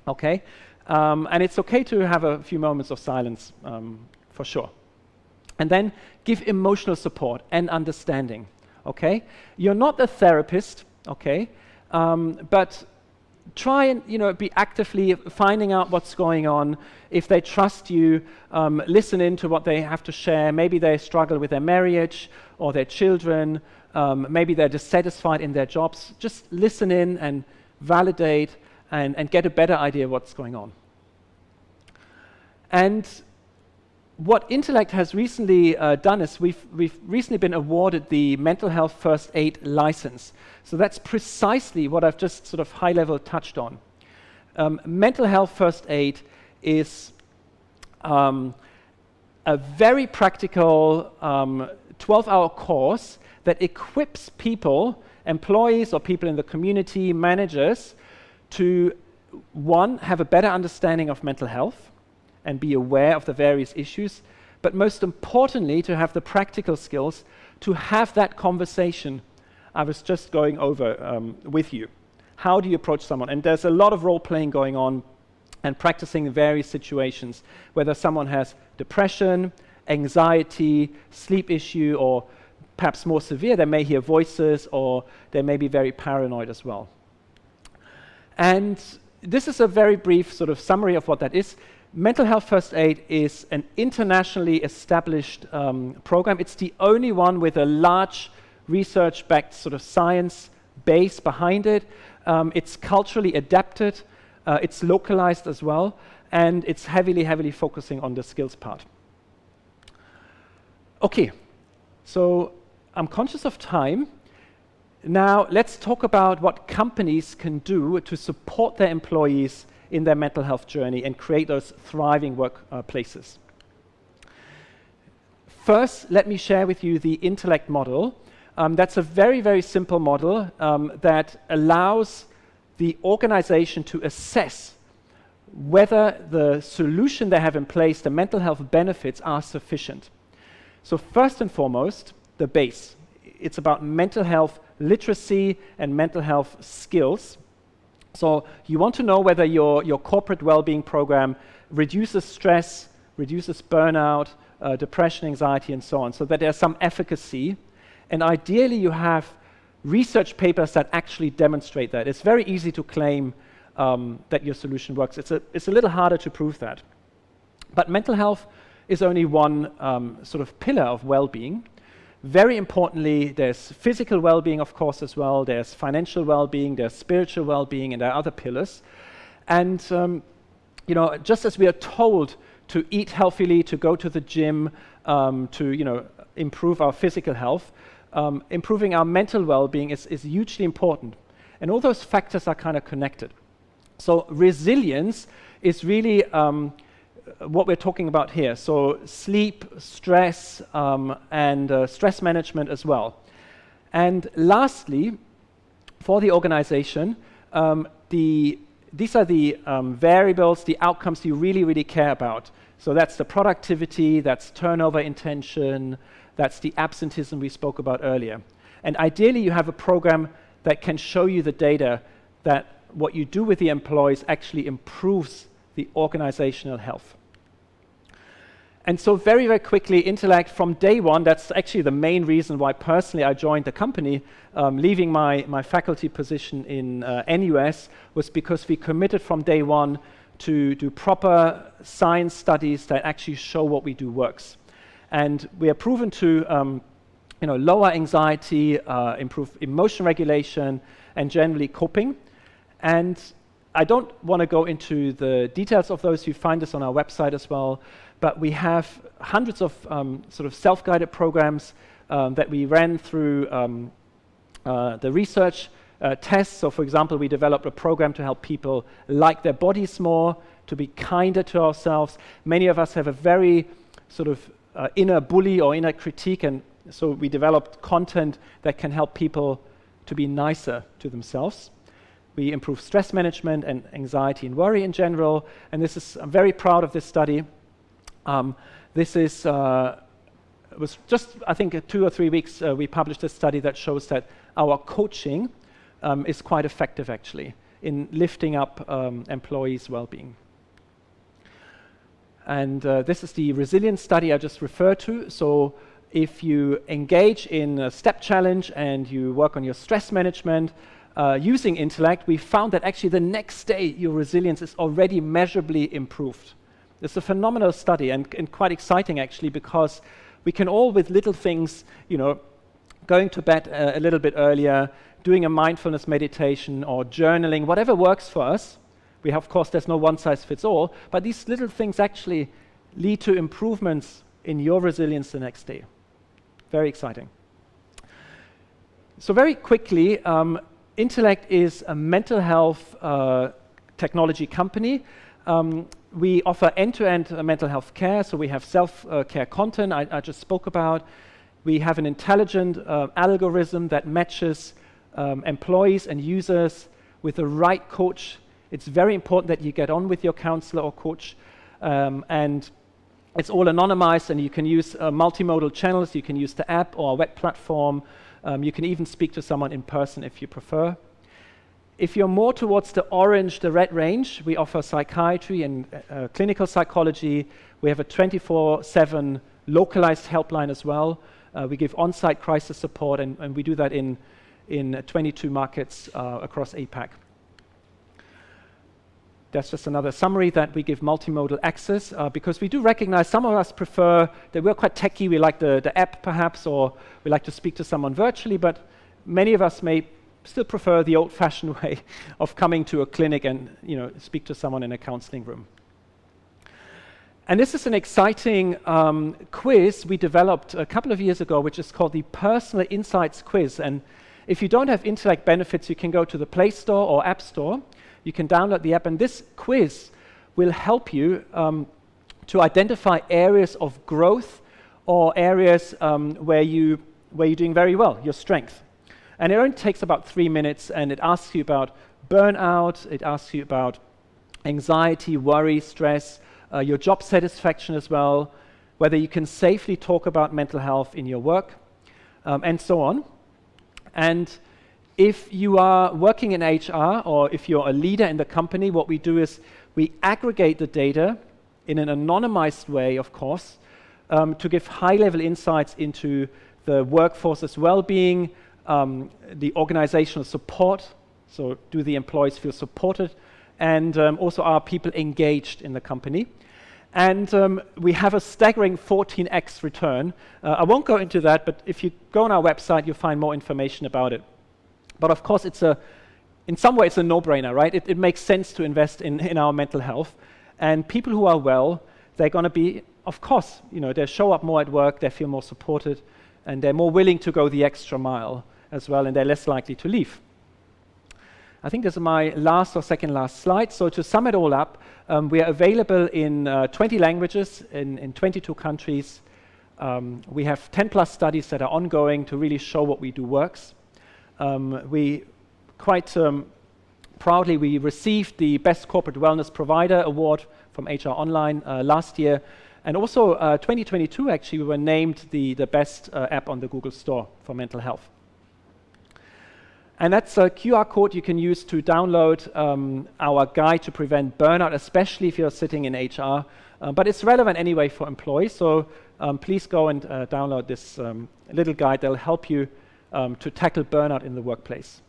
okay? And it's okay to have a few moments of silence, for sure. And then give emotional support and understanding, okay? You're not a therapist, okay? But try and be actively finding out what's going on. If they trust you, listen in to what they have to share. Maybe they struggle with their marriage or their children. Maybe they're dissatisfied in their jobs. Just listen in and validate and get a better idea of what's going on. And what Intellect has recently done is we've recently been awarded the Mental Health First Aid license. So that's precisely what I've just sort of high level touched on. Mental Health First Aid is a very practical 12-hour course that equips people, employees or people in the community, managers, to, one, have a better understanding of mental health and be aware of the various issues, but most importantly, to have the practical skills to have that conversation I was just going over with you. How do you approach someone? And there's a lot of role-playing going on and practicing various situations, whether someone has depression, anxiety, sleep issue, or perhaps more severe, they may hear voices, or they may be very paranoid as well. And this is a very brief sort of summary of what that is. Mental health first aid is an internationally established program. It's the only one with a large research-backed sort of science base behind it. It's culturally adapted, it's localized as well, and it's heavily focusing on the skills part. Okay, so I'm conscious of time. Now let's talk about what companies can do to support their employees in their mental health journey and create those thriving workplaces. First, let me share with you the Intellect model. That's a very simple model that allows the organization to assess whether the solution they have in place, the mental health benefits, are sufficient. So first and foremost, the base. It's about mental health literacy and mental health skills. So you want to know whether your corporate well-being program reduces stress, reduces burnout, depression, anxiety, and so on, so that there's some efficacy. And ideally, you have research papers that actually demonstrate that. It's very easy to claim that your solution works. It's a little harder to prove that. But mental health is only one sort of pillar of well-being. Very importantly, there's physical well-being, of course, as well. There's financial well-being, there's spiritual well-being, and there are other pillars. And just as we are told to eat healthily, to go to the gym, to improve our physical health, improving our mental well-being is hugely important. And all those factors are kind of connected. So resilience is really what we're talking about here. So sleep, stress, and stress management as well. And lastly, for the organization, these are the variables, the outcomes you really care about. So that's the productivity, that's turnover intention, that's the absenteeism we spoke about earlier. And ideally, you have a program that can show you the data that what you do with the employees actually improves the organizational health. And so very quickly, Intellect, from day one, that's actually the main reason why personally I joined the company, leaving my faculty position in NUS, was because we committed from day one to do proper science studies that actually show what we do works. And we are proven to lower anxiety, improve emotion regulation, and generally coping. And I don't want to go into the details of those. You find this on our website as well. But we have hundreds of sort of self-guided programs that we ran through the research tests. So for example, we developed a program to help people like their bodies more, to be kinder to ourselves. Many of us have a very sort of inner bully or inner critique, and so we developed content that can help people to be nicer to themselves. We improve stress management and anxiety and worry in general, and I'm very proud of this study. Was just, I think, 2 or 3 weeks, we published a study that shows that our coaching is quite effective, actually, in lifting up employees' well-being. And this is the resilience study I just referred to. So if you engage in a step challenge and you work on your stress management using Intellect, we found that actually the next day your resilience is already measurably improved. It's a phenomenal study and quite exciting, actually, because we can all, with little things, going to bed a little bit earlier, doing a mindfulness meditation or journaling, whatever works for us. Of course, there's no one-size-fits-all, but these little things actually lead to improvements in your resilience the next day. Very exciting. So very quickly, Intellect is a mental health technology company. We offer end-to-end mental health care, so we have self-care content I just spoke about. We have an intelligent algorithm that matches employees and users with the right coach. It's very important that you get on with your counselor or coach, and it's all anonymized, and you can use multimodal channels. You can use the app or a web platform. You can even speak to someone in person if you prefer. If you're more towards the orange, the red range, we offer psychiatry and clinical psychology. We have a 24/7 localized helpline as well. We give on-site crisis support, and we do that in 22 markets across APAC. That's just another summary that we give multimodal access because we do recognize some of us prefer that we're quite techy. We like the app perhaps, or we like to speak to someone virtually, but many of us may still prefer the old-fashioned way of coming to a clinic and speak to someone in a counseling room. And this is an exciting quiz we developed a couple of years ago, which is called the Personal Insights Quiz. And if you don't have Intellect benefits, you can go to the Play Store or App Store. You can download the app, and this quiz will help you to identify areas of growth or areas where you're doing very well, your strength. And it only takes about 3 minutes, and it asks you about burnout, it asks you about anxiety, worry, stress, your job satisfaction as well, whether you can safely talk about mental health in your work, and so on. And if you are working in HR or if you're a leader in the company, what we do is we aggregate the data in an anonymized way, of course, to give high-level insights into the workforce's well-being, the organizational support, so do the employees feel supported, and also are people engaged in the company. And we have a staggering 14x return. I won't go into that, but if you go on our website, you'll find more information about it. But of course, in some way, it's a no-brainer, right? It makes sense to invest in our mental health. And people who are well, they're going to be, of course, they show up more at work, they feel more supported, and they're more willing to go the extra mile as well, and they're less likely to leave. I think this is my last or second last slide. So to sum it all up, we are available in 20 languages in 22 countries. We have 10 plus studies that are ongoing to really show what we do works. We quite proudly, we received the Best Corporate Wellness Provider Award from HR Online last year. And also 2022, actually, we were named the best app on the Google Store for mental health. And that's a QR code you can use to download our guide to prevent burnout, especially if you're sitting in HR. But it's relevant anyway for employees, so please go and download this little guide that'll help you to tackle burnout in the workplace.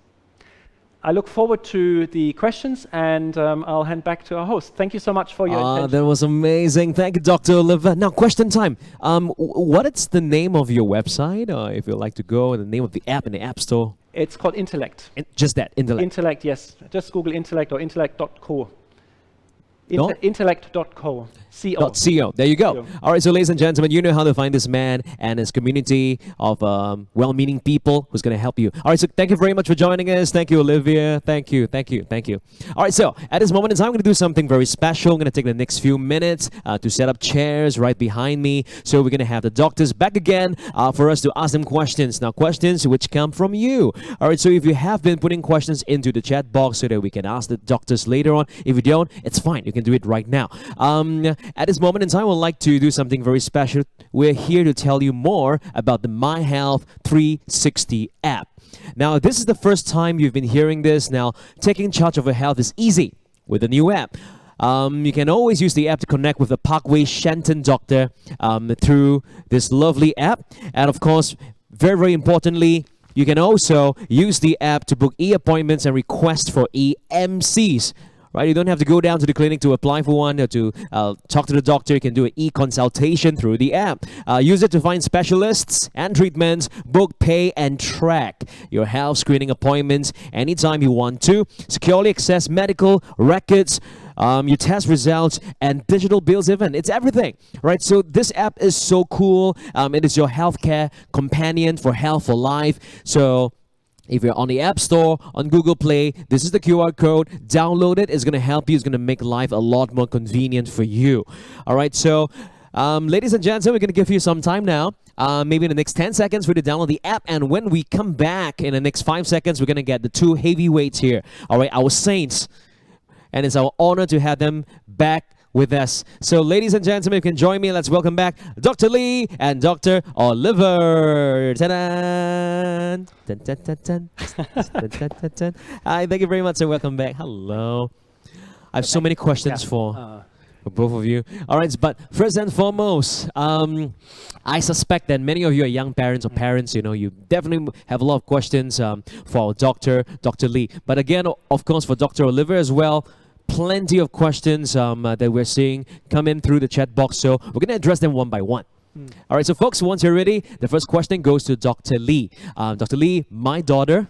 I look forward to the questions, and I'll hand back to our host. Thank you so much for your attention. That was amazing. Thank you, Dr. Oliver. Now, question time. What is the name of your website, if you'd like to go, and the name of the app in the App Store? It's called Intellect. Just that, Intellect. Intellect, yes. Just Google Intellect or intellect.co. No? Intellect.co. .co. There you go. All right, so ladies and gentlemen, you know how to find this man and his community of well-meaning people who's going to help you. All right, so thank you very much for joining us. Thank you, Olivia. Thank you. All right, so at this moment in time, I'm going to do something very special. I'm going to take the next few minutes to set up chairs right behind me. So we're going to have the doctors back again for us to ask them questions. Now, questions which come from you. All right, so if you have been putting questions into the chat box so that we can ask the doctors later on, if you don't, it's fine. You can do it right now. At this moment in time, I would like to do something very special. We're here to tell you more about the My Health 360 app. Now, this is the first time you've been hearing this. Now, taking charge of your health is easy with the new app. You can always use the app to connect with the Parkway Shenton doctor through this lovely app. And of course, very, very importantly, you can also use the app to book e-appointments and request for EMCs. Right, you don't have to go down to the clinic to apply for one or to talk to the doctor. You can do an e-consultation through the app. Use it to find specialists and treatments, book, pay, and track your health screening appointments anytime you want to. Securely access medical records, your test results, and digital bills even. It's everything, right? So this app is so cool. It is your healthcare companion for health for life. So if you're on the App Store, on Google Play, this is the QR code. Download it. It's going to help you. It's going to make life a lot more convenient for you. All right, so ladies and gentlemen, we're going to give you some time now. Maybe in the next 10 seconds for you to download the app. And when we come back in the next 5 seconds, we're going to get the two heavyweights here. All right, our saints. And it's our honor to have them back with us. So ladies and gentlemen, you can join me. Let's welcome back Dr. Lee and Dr. Oliver. Ta-da! Dun, dun, dun, dun. Dun, dun, dun, dun. Hi, thank you very much and welcome back. Hello. I have so many questions for for both of you. All right, but first and foremost, I suspect that many of you are young parents or parents. You know, you definitely have a lot of questions for our doctor, Dr. Lee. But again, of course, for Dr. Oliver as well. Plenty of questions that we're seeing come in through the chat box. So we're going to address them one by one. All right, so folks, once you're ready, the first question goes to Dr. Lee. Dr. Lee, my daughter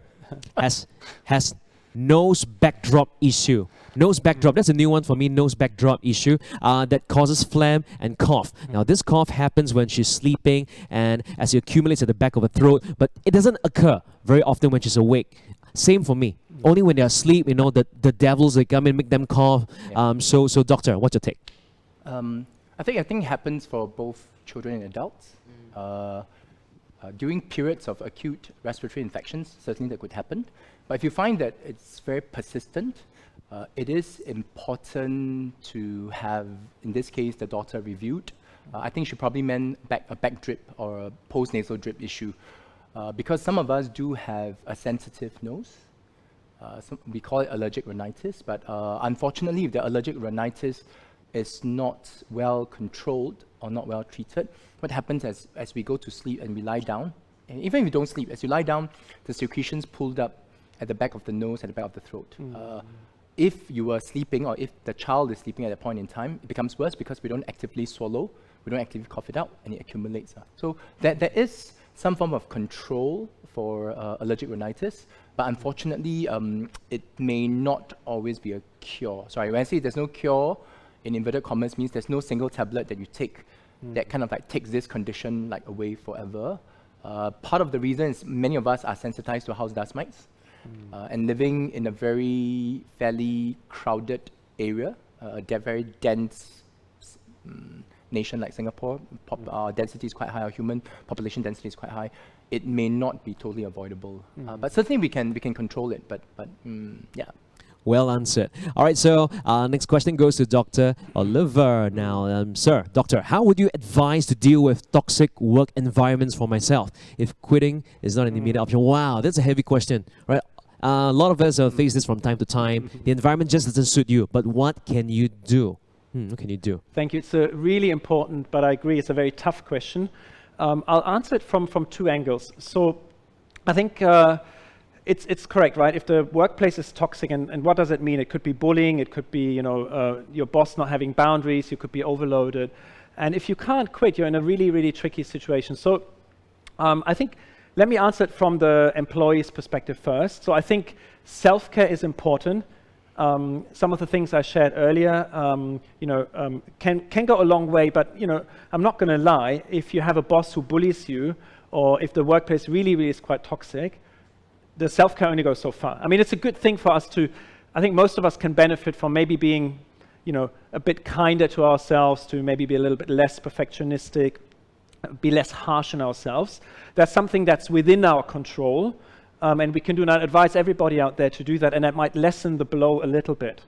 has nose backdrop issue. Nose backdrop, that's a new one for me, nose backdrop issue that causes phlegm and cough. Now, this cough happens when she's sleeping and as it accumulates at the back of her throat, but it doesn't occur very often when she's awake. Same for me. Only when they're asleep, you know, the devils, they come in, make them cough. Yeah. So doctor, what's your take? I think it happens for both children and adults. During periods of acute respiratory infections, certainly that could happen. But if you find that it's very persistent, it is important to have, in this case, the daughter reviewed. I think she probably meant a back drip or a post-nasal drip issue, because some of us do have a sensitive nose. We call it allergic rhinitis, but unfortunately, if the allergic rhinitis is not well controlled or not well treated, what happens as we go to sleep and we lie down, and even if you don't sleep, as you lie down, the secretions pulled up at the back of the nose, at the back of the throat. If you are sleeping, or if the child is sleeping at a point in time, it becomes worse because we don't actively swallow, we don't actively cough it out, and it accumulates. So there is some form of control for allergic rhinitis, but unfortunately, it may not always be a cure. Sorry, when I say there's no cure, in inverted commas, means there's no single tablet that you take that kind of like takes this condition like away forever. Part of the reason is many of us are sensitized to house dust mites, and living in a fairly crowded area, a very dense nation like Singapore, density is quite high, our human population density is quite high. It may not be totally avoidable, but certainly we can control it. But yeah. Well answered. All right, so next question goes to Dr. Oliver. Now, sir, doctor, how would you advise to deal with toxic work environments for myself if quitting is not an immediate option? Wow, that's a heavy question, right? A lot of us face this from time to time. The environment just doesn't suit you, but what can you do? What can you do? Thank you. It's a really important, but I agree, it's a very tough question. I'll answer it from two angles. So I think it's correct, right? If the workplace is toxic, and what does it mean? It could be bullying, it could be your boss not having boundaries, you could be overloaded. And if you can't quit, you're in a really, really tricky situation. So I think, let me answer it from the employee's perspective first. So I think self-care is important. Some of the things I shared earlier, can go a long way, but I'm not going to lie. If you have a boss who bullies you, or if the workplace really, really is quite toxic, the self-care only goes so far. I mean, it's a good thing for us to. I think most of us can benefit from maybe being, a bit kinder to ourselves, to maybe be a little bit less perfectionistic, be less harsh on ourselves. That's something that's within our control. And we can do that. Advise everybody out there to do that, and that might lessen the blow a little bit.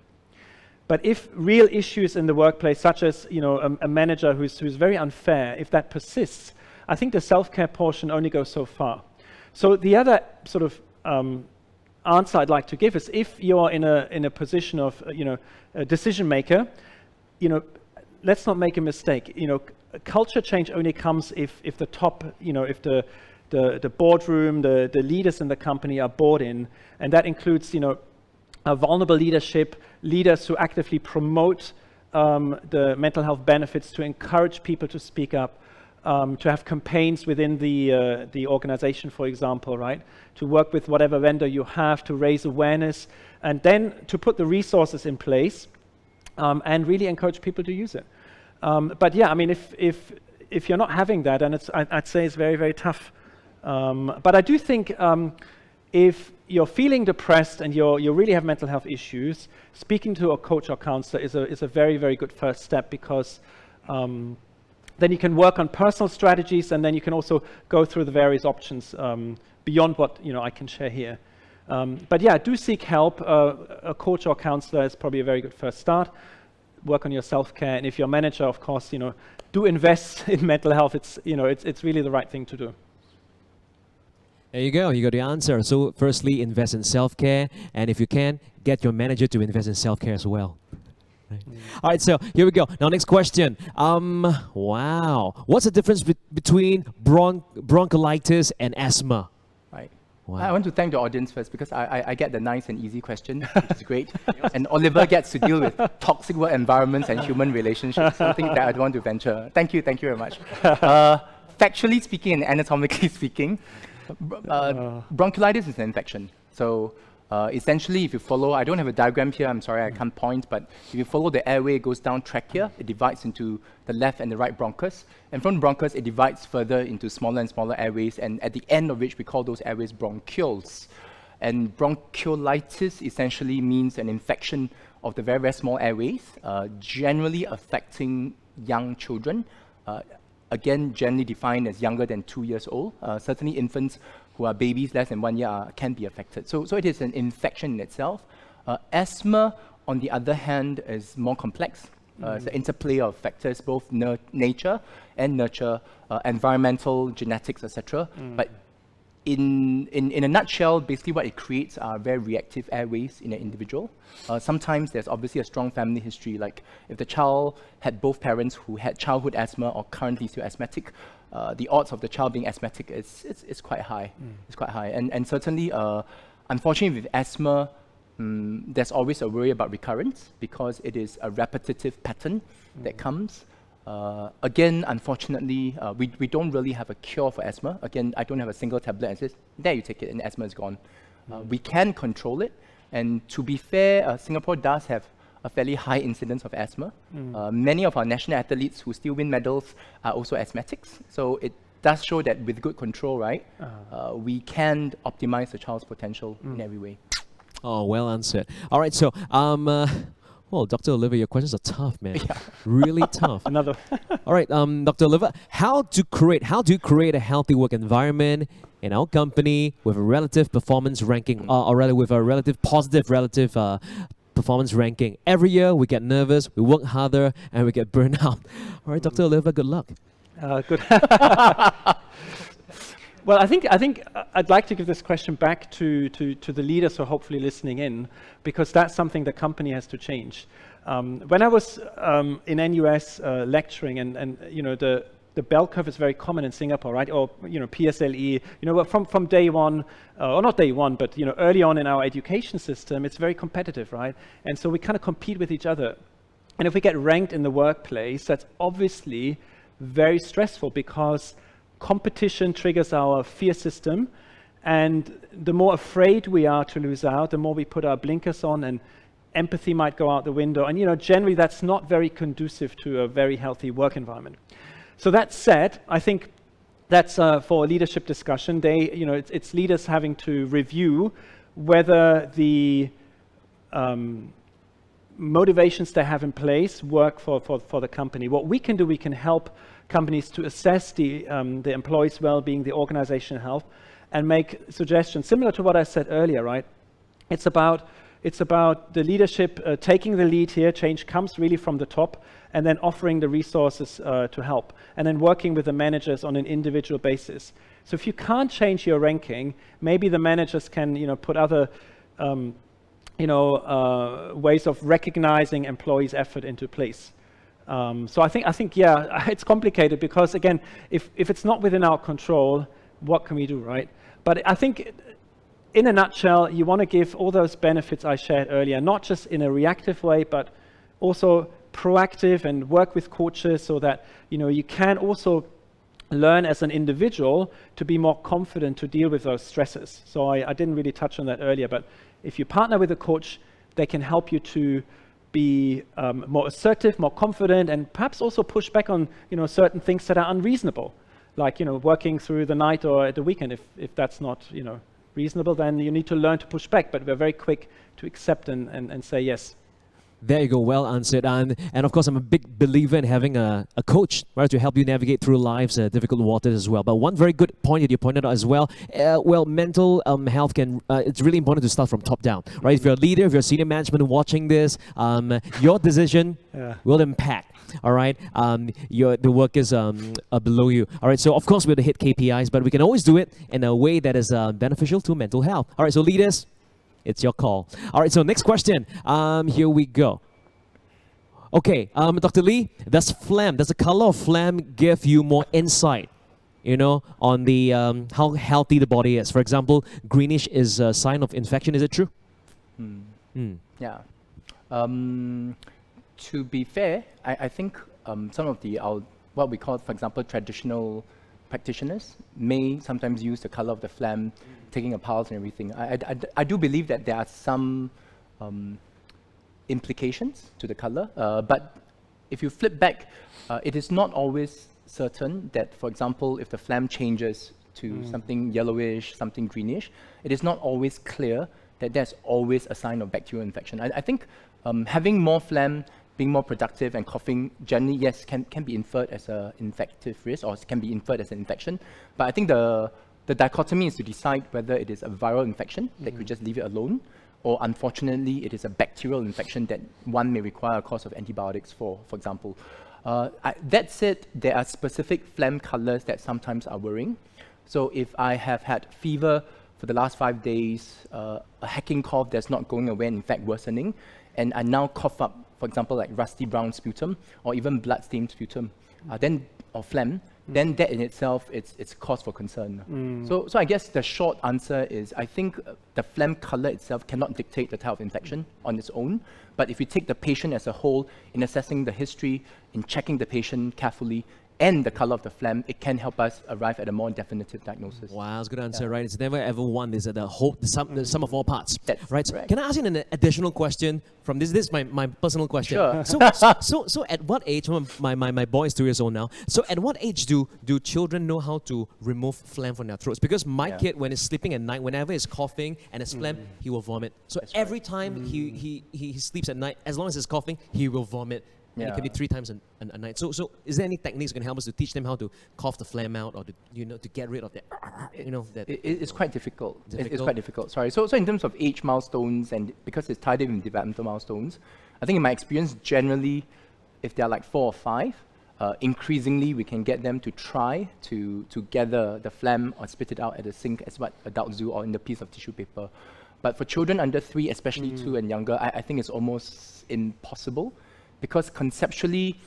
But if real issues in the workplace, such as a manager who's very unfair, if that persists, I think the self-care portion only goes so far. So the other sort of answer I'd like to give is, if you're in a position of a decision maker, let's not make a mistake. Culture change only comes if the top, if the boardroom, the leaders in the company are bought in, and that includes, a vulnerable leadership, leaders who actively promote the mental health benefits, to encourage people to speak up, to have campaigns within the organization, for example, right? To work with whatever vendor you have to raise awareness, and then to put the resources in place and really encourage people to use it. But yeah, I mean, if you're not having that, and I'd say it's very, very tough. But I do think if you're feeling depressed and you really have mental health issues, speaking to a coach or counselor is a very, very good first step, because then you can work on personal strategies, and then you can also go through the various options beyond what I can share here. But yeah, do seek help. A coach or counselor is probably a very good first start. Work on your self-care, and if you're a manager, of course, do invest in mental health. It's really the right thing to do. There you go. You got the answer. So firstly, invest in self-care, and if you can, get your manager to invest in self-care as well. All right, so here we go. Now, next question. Wow. What's the difference between bronchiolitis and asthma? Right. Wow. I want to thank the audience first because I get the nice and easy question, which is great. And Oliver gets to deal with toxic work environments and human relationships, something that I don't want to venture. Thank you very much. Factually speaking and anatomically speaking, bronchiolitis is an infection. So essentially, if you follow, I don't have a diagram here, I'm sorry, I can't point, but if you follow the airway, it goes down trachea, it divides into the left and the right bronchus, and from the bronchus, it divides further into smaller and smaller airways, and at the end of which we call those airways bronchioles. And bronchiolitis essentially means an infection of the very, very small airways, generally affecting young children. Again, generally defined as younger than 2 years old. Certainly infants who are babies less than 1 year can be affected. So it is an infection in itself. Asthma, on the other hand, is more complex. It's an interplay of factors, both nature and nurture, environmental, genetics, etc. But in a nutshell, basically what it creates are very reactive airways in an individual. Sometimes there's obviously a strong family history, like if the child had both parents who had childhood asthma or currently still asthmatic, the odds of the child being asthmatic is quite high. It's quite high. And certainly, unfortunately with asthma, there's always a worry about recurrence because it is a repetitive pattern that comes. Again, unfortunately, we don't really have a cure for asthma. Again, I don't have a single tablet and says, there you take it and asthma is gone. We can control it. And to be fair, Singapore does have a fairly high incidence of asthma. Many of our national athletes who still win medals are also asthmatics. So it does show that with good control, right, we can optimize the child's potential in every way. Oh, well answered. All right, so well, Dr. Oliver, your questions are tough, man. Yeah. Really tough. Another. All right, Dr. Oliver, how do you create a healthy work environment in our company with a relative performance ranking, or rather with a positive performance ranking? Every year we get nervous, we work harder, and we get burned out. All right, Dr. Oliver, good luck. Good. Well, I think I'd like to give this question back to the leaders who are hopefully listening in, because that's something the company has to change. When I was in NUS lecturing, and you know the bell curve is very common in Singapore, right? Or you know PSLE. You know, from day one, or not day one, but you know early on in our education system, it's very competitive, right? And so we kind of compete with each other. And if we get ranked in the workplace, that's obviously very stressful because competition triggers our fear system, and the more afraid we are to lose out, the more we put our blinkers on, and empathy might go out the window. And you know, generally that's not very conducive to a very healthy work environment. So that said, I think that's for a leadership discussion. It's leaders having to review whether the motivations they have in place work for the company. What we can do, we can help companies to assess the employees' well-being, the organizational health, and make suggestions similar to what I said earlier, right? It's about the leadership taking the lead here. Change comes really from the top, and then offering the resources to help, and then working with the managers on an individual basis. So if you can't change your ranking, maybe the managers can put other ways of recognizing employees' effort into place. So I think yeah, it's complicated because again, if it's not within our control, what can we do, right? But I think in a nutshell, you want to give all those benefits I shared earlier, not just in a reactive way, but also proactive, and work with coaches so that you can also learn as an individual to be more confident to deal with those stresses. So I didn't really touch on that earlier, but if you partner with a coach, they can help you to be more assertive, more confident, and perhaps also push back on certain things that are unreasonable, like working through the night or at the weekend. If that's not reasonable, then you need to learn to push back. But we're very quick to accept and say yes. There you go, well answered. And of course, I'm a big believer in having a coach, right, to help you navigate through life's difficult waters as well. But one very good point that you pointed out as well, mental health it's really important to start from top down, right? If you're a leader, if you're senior management watching this, your decision will impact, all right, the workers below you. All right, so of course we have to hit KPIs, but we can always do it in a way that is beneficial to mental health. All right, so leaders, it's your call. All right, so next question. Here we go. Okay, Dr. Lee, does the color of phlegm give you more insight, on the how healthy the body is? For example, greenish is a sign of infection. Is it true? Yeah. To be fair, I think some of the what we call, for example, traditional practitioners may sometimes use the color of the phlegm, taking a pulse and everything. I do believe that there are some implications to the color, but if you flip back, it is not always certain that, for example, if the phlegm changes to something yellowish, something greenish, it is not always clear that there's always a sign of bacterial infection. I think having more phlegm, being more productive and coughing generally, yes, can be inferred as an infective risk, or can be inferred as an infection. But I think the dichotomy is to decide whether it is a viral infection that could just leave it alone, or unfortunately it is a bacterial infection that one may require a course of antibiotics for example. That said, there are specific phlegm colors that sometimes are worrying. So if I have had fever for the last 5 days, a hacking cough that's not going away and in fact worsening, and I now cough up, for example, like rusty brown sputum or even blood-stained sputum, or phlegm, then that in itself, it's cause for concern. So I guess the short answer is, I think the phlegm color itself cannot dictate the type of infection on its own, but if you take the patient as a whole, in assessing the history, in checking the patient carefully, and the color of the phlegm, it can help us arrive at a more definitive diagnosis. Wow, that's a good answer, right? It's never ever one. There's the sum of all parts. That's right. correct. Can I ask you an additional question from this? This is my personal question. Sure. So at what age? My boy is 2 years old now. So at what age do children know how to remove phlegm from their throats? Because my kid, when he's sleeping at night, whenever he's coughing and it's phlegm, he will vomit. So every time he sleeps at night, as long as he's coughing, he will vomit. And it can be 3 times a night. So is there any techniques that can help us to teach them how to cough the phlegm out, or to get rid of that? It's quite difficult. It's quite difficult. Sorry. So in terms of age milestones, and because it's tied in with developmental milestones, I think in my experience, generally, if they're like 4 or 5, increasingly we can get them to try to gather the phlegm or spit it out at the sink as what adults do, or in the piece of tissue paper. But for children under 3, especially 2 and younger, I think it's almost impossible. Because conceptually,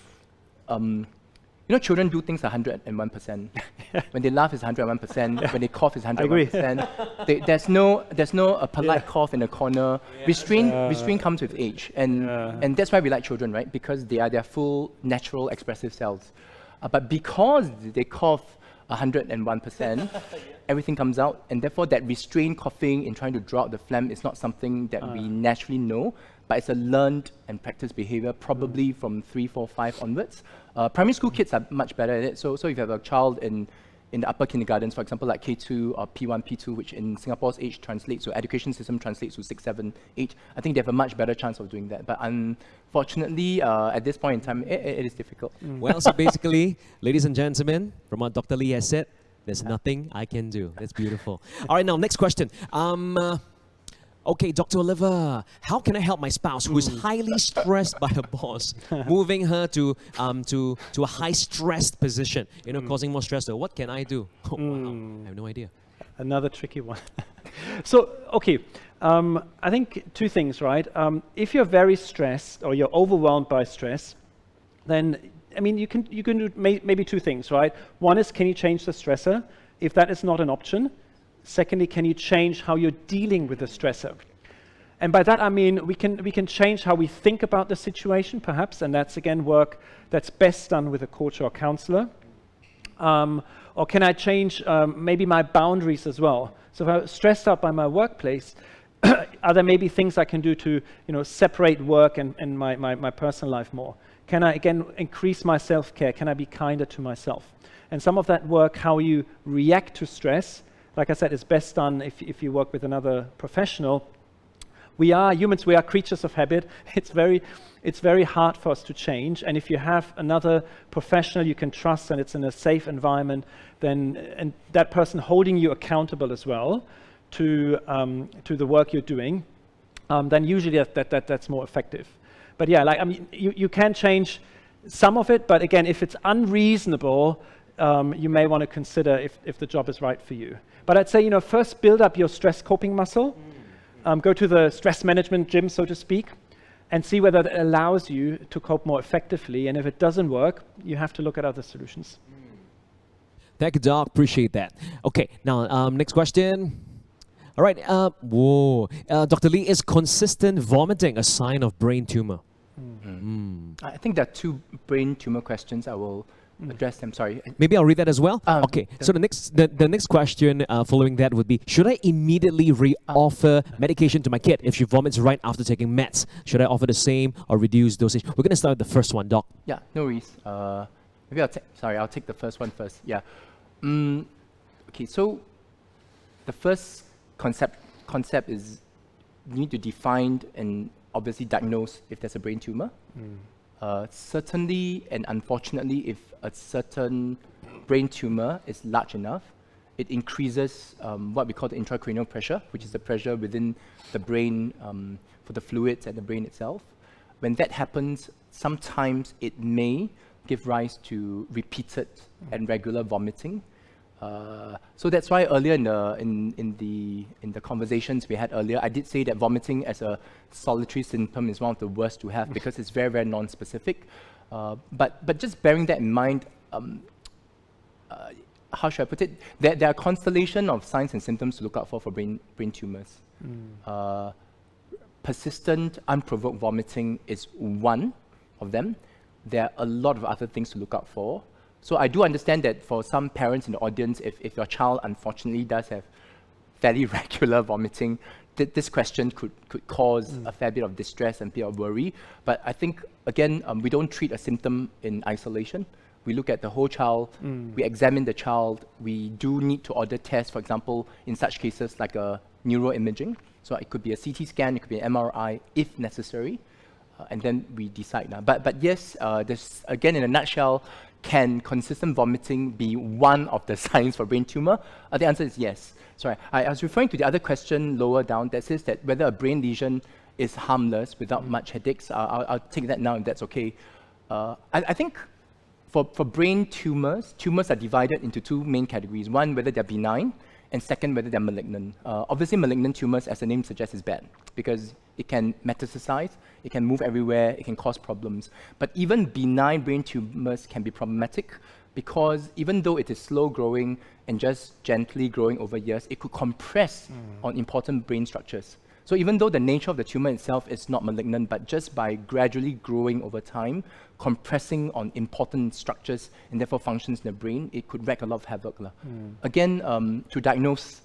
children do things 101%. When they laugh, it's 101%. When they cough, it's 101%. There's no a polite cough in a corner. Restraint comes with age, and that's why we like children, right? Because they are their full natural expressive selves. But because they cough 101%, everything comes out, and therefore that restrained coughing in trying to draw out the phlegm is not something that we naturally know, but it's a learned and practiced behavior, probably from 3, 4, 5 onwards. Primary school kids are much better at it. So if you have a child in the upper kindergartens, for example, like K2 or P1, P2, which in Singapore's age translates, so education system translates to 6, 7, 8, I think they have a much better chance of doing that. But unfortunately, at this point in time, it is difficult. Well, so basically, ladies and gentlemen, from what Dr. Lee has said, there's nothing I can do. That's beautiful. All right, now next question. Okay, Dr. Oliver, how can I help my spouse who is highly stressed by her boss, moving her to a high-stressed position, causing more stress? So what can I do? Oh, wow, I have no idea. Another tricky one. So, okay, I think 2 things, right? If you're very stressed or you're overwhelmed by stress, then, I mean, you can do maybe 2 things, right? One is, can you change the stressor? If that is not an option, secondly, can you change how you're dealing with the stressor? And by that I mean we can change how we think about the situation, perhaps, and that's again work that's best done with a coach or counselor. Or can I change maybe my boundaries as well? So if I'm stressed out by my workplace, are there maybe things I can do to separate work and my personal life more? Can I again increase my self-care? Can I be kinder to myself? And some of that work, how you react to stress, like I said, is best done if you work with another professional. We are humans, we are creatures of habit. It's very hard for us to change. And if you have another professional you can trust and it's in a safe environment, and that person holding you accountable as well to the work you're doing, then usually that's more effective. But yeah, like I mean, you can change some of it, but again, if it's unreasonable, you may want to consider if the job is right for you. But I'd say, first build up your stress coping muscle. Go to the stress management gym, so to speak, and see whether it allows you to cope more effectively. And if it doesn't work, you have to look at other solutions. Thank you, Doc. Appreciate that. Okay, now next question. All right. Dr. Lee, is consistent vomiting a sign of brain tumor? I think there are two brain tumor questions. I will address them. Sorry. Maybe I'll read that as well. Okay. the- So the next question following that would be: should I immediately re-offer medication to my kid if she vomits right after taking meds? Should I offer the same or reduce dosage? We're gonna start with the first one, Doc. Yeah, no worries. Maybe I'll take the first one first. Yeah. Okay, so the first concept is you need to define and obviously diagnose if there's a brain tumor. Certainly and unfortunately, if a certain brain tumor is large enough, it increases what we call the intracranial pressure, which is the pressure within the brain for the fluids and the brain itself. When that happens, sometimes it may give rise to repeated and regular vomiting. So that's why earlier in the conversations we had earlier, I did say that vomiting as a solitary symptom is one of the worst to have because it's very, very non-specific. But just bearing that in mind, how should I put it? There are a constellation of signs and symptoms to look out for brain tumors. Persistent, unprovoked vomiting is one of them. There are a lot of other things to look out for. So I do understand that for some parents in the audience, if your child unfortunately does have fairly regular vomiting, this question could cause a fair bit of distress and a bit of worry. But I think, again, we don't treat a symptom in isolation. We look at the whole child, we examine the child, we do need to order tests, for example, in such cases like a neuroimaging. So it could be a CT scan, it could be an MRI if necessary, and then we decide now. But yes, there's, again, in a nutshell, can consistent vomiting be one of the signs for brain tumor? The answer is yes. Sorry, I was referring to the other question lower down that says that whether a brain lesion is harmless without much headaches. I'll take that now if that's okay. I think for brain tumors are divided into two main categories. One, whether they're benign, and second, whether they're malignant. Obviously, malignant tumors, as the name suggests, is bad because it can metastasize, it can move everywhere, it can cause problems. But even benign brain tumors can be problematic because even though it is slow growing and just gently growing over years, it could compress on important brain structures. So even though the nature of the tumor itself is not malignant, but just by gradually growing over time, compressing on important structures and therefore functions in the brain, it could wreak a lot of havoc. Again, to diagnose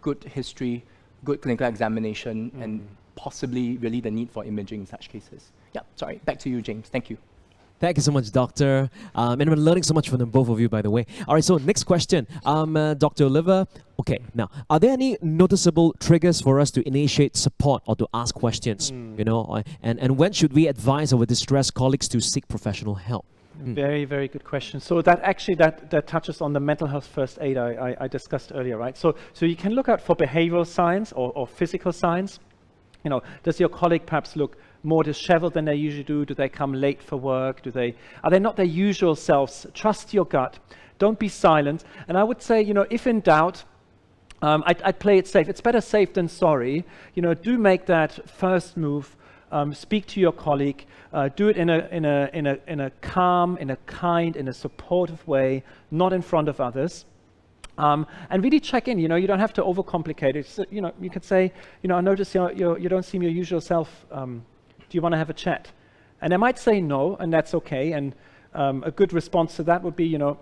good history, good clinical examination, and possibly really the need for imaging in such cases. Yeah, sorry, back to you, James. Thank you. Thank you so much, Doctor. And I'm learning so much from the both of you, by the way. All right, so next question. Dr. Oliver, okay, now, are there any noticeable triggers for us to initiate support or to ask questions? You know, and when should we advise our distressed colleagues to seek professional help? Very, very good question. So that actually, that touches on the mental health first aid I discussed earlier, right? So you can look out for behavioral signs or physical signs. You know, does your colleague perhaps look more disheveled than they usually do? Do they come late for work? Are they not their usual selves? Trust your gut. Don't be silent. And I would say, you know, if in doubt, I'd play it safe. It's better safe than sorry. You know, do make that first move. Speak to your colleague. Do it in a calm, in a kind, in a supportive way, not in front of others. And really check in. You know, you don't have to overcomplicate it. So, you know, you could say, you know, I notice you don't seem your usual self. Do you want to have a chat? And they might say no, and that's okay. And a good response to that would be, you know,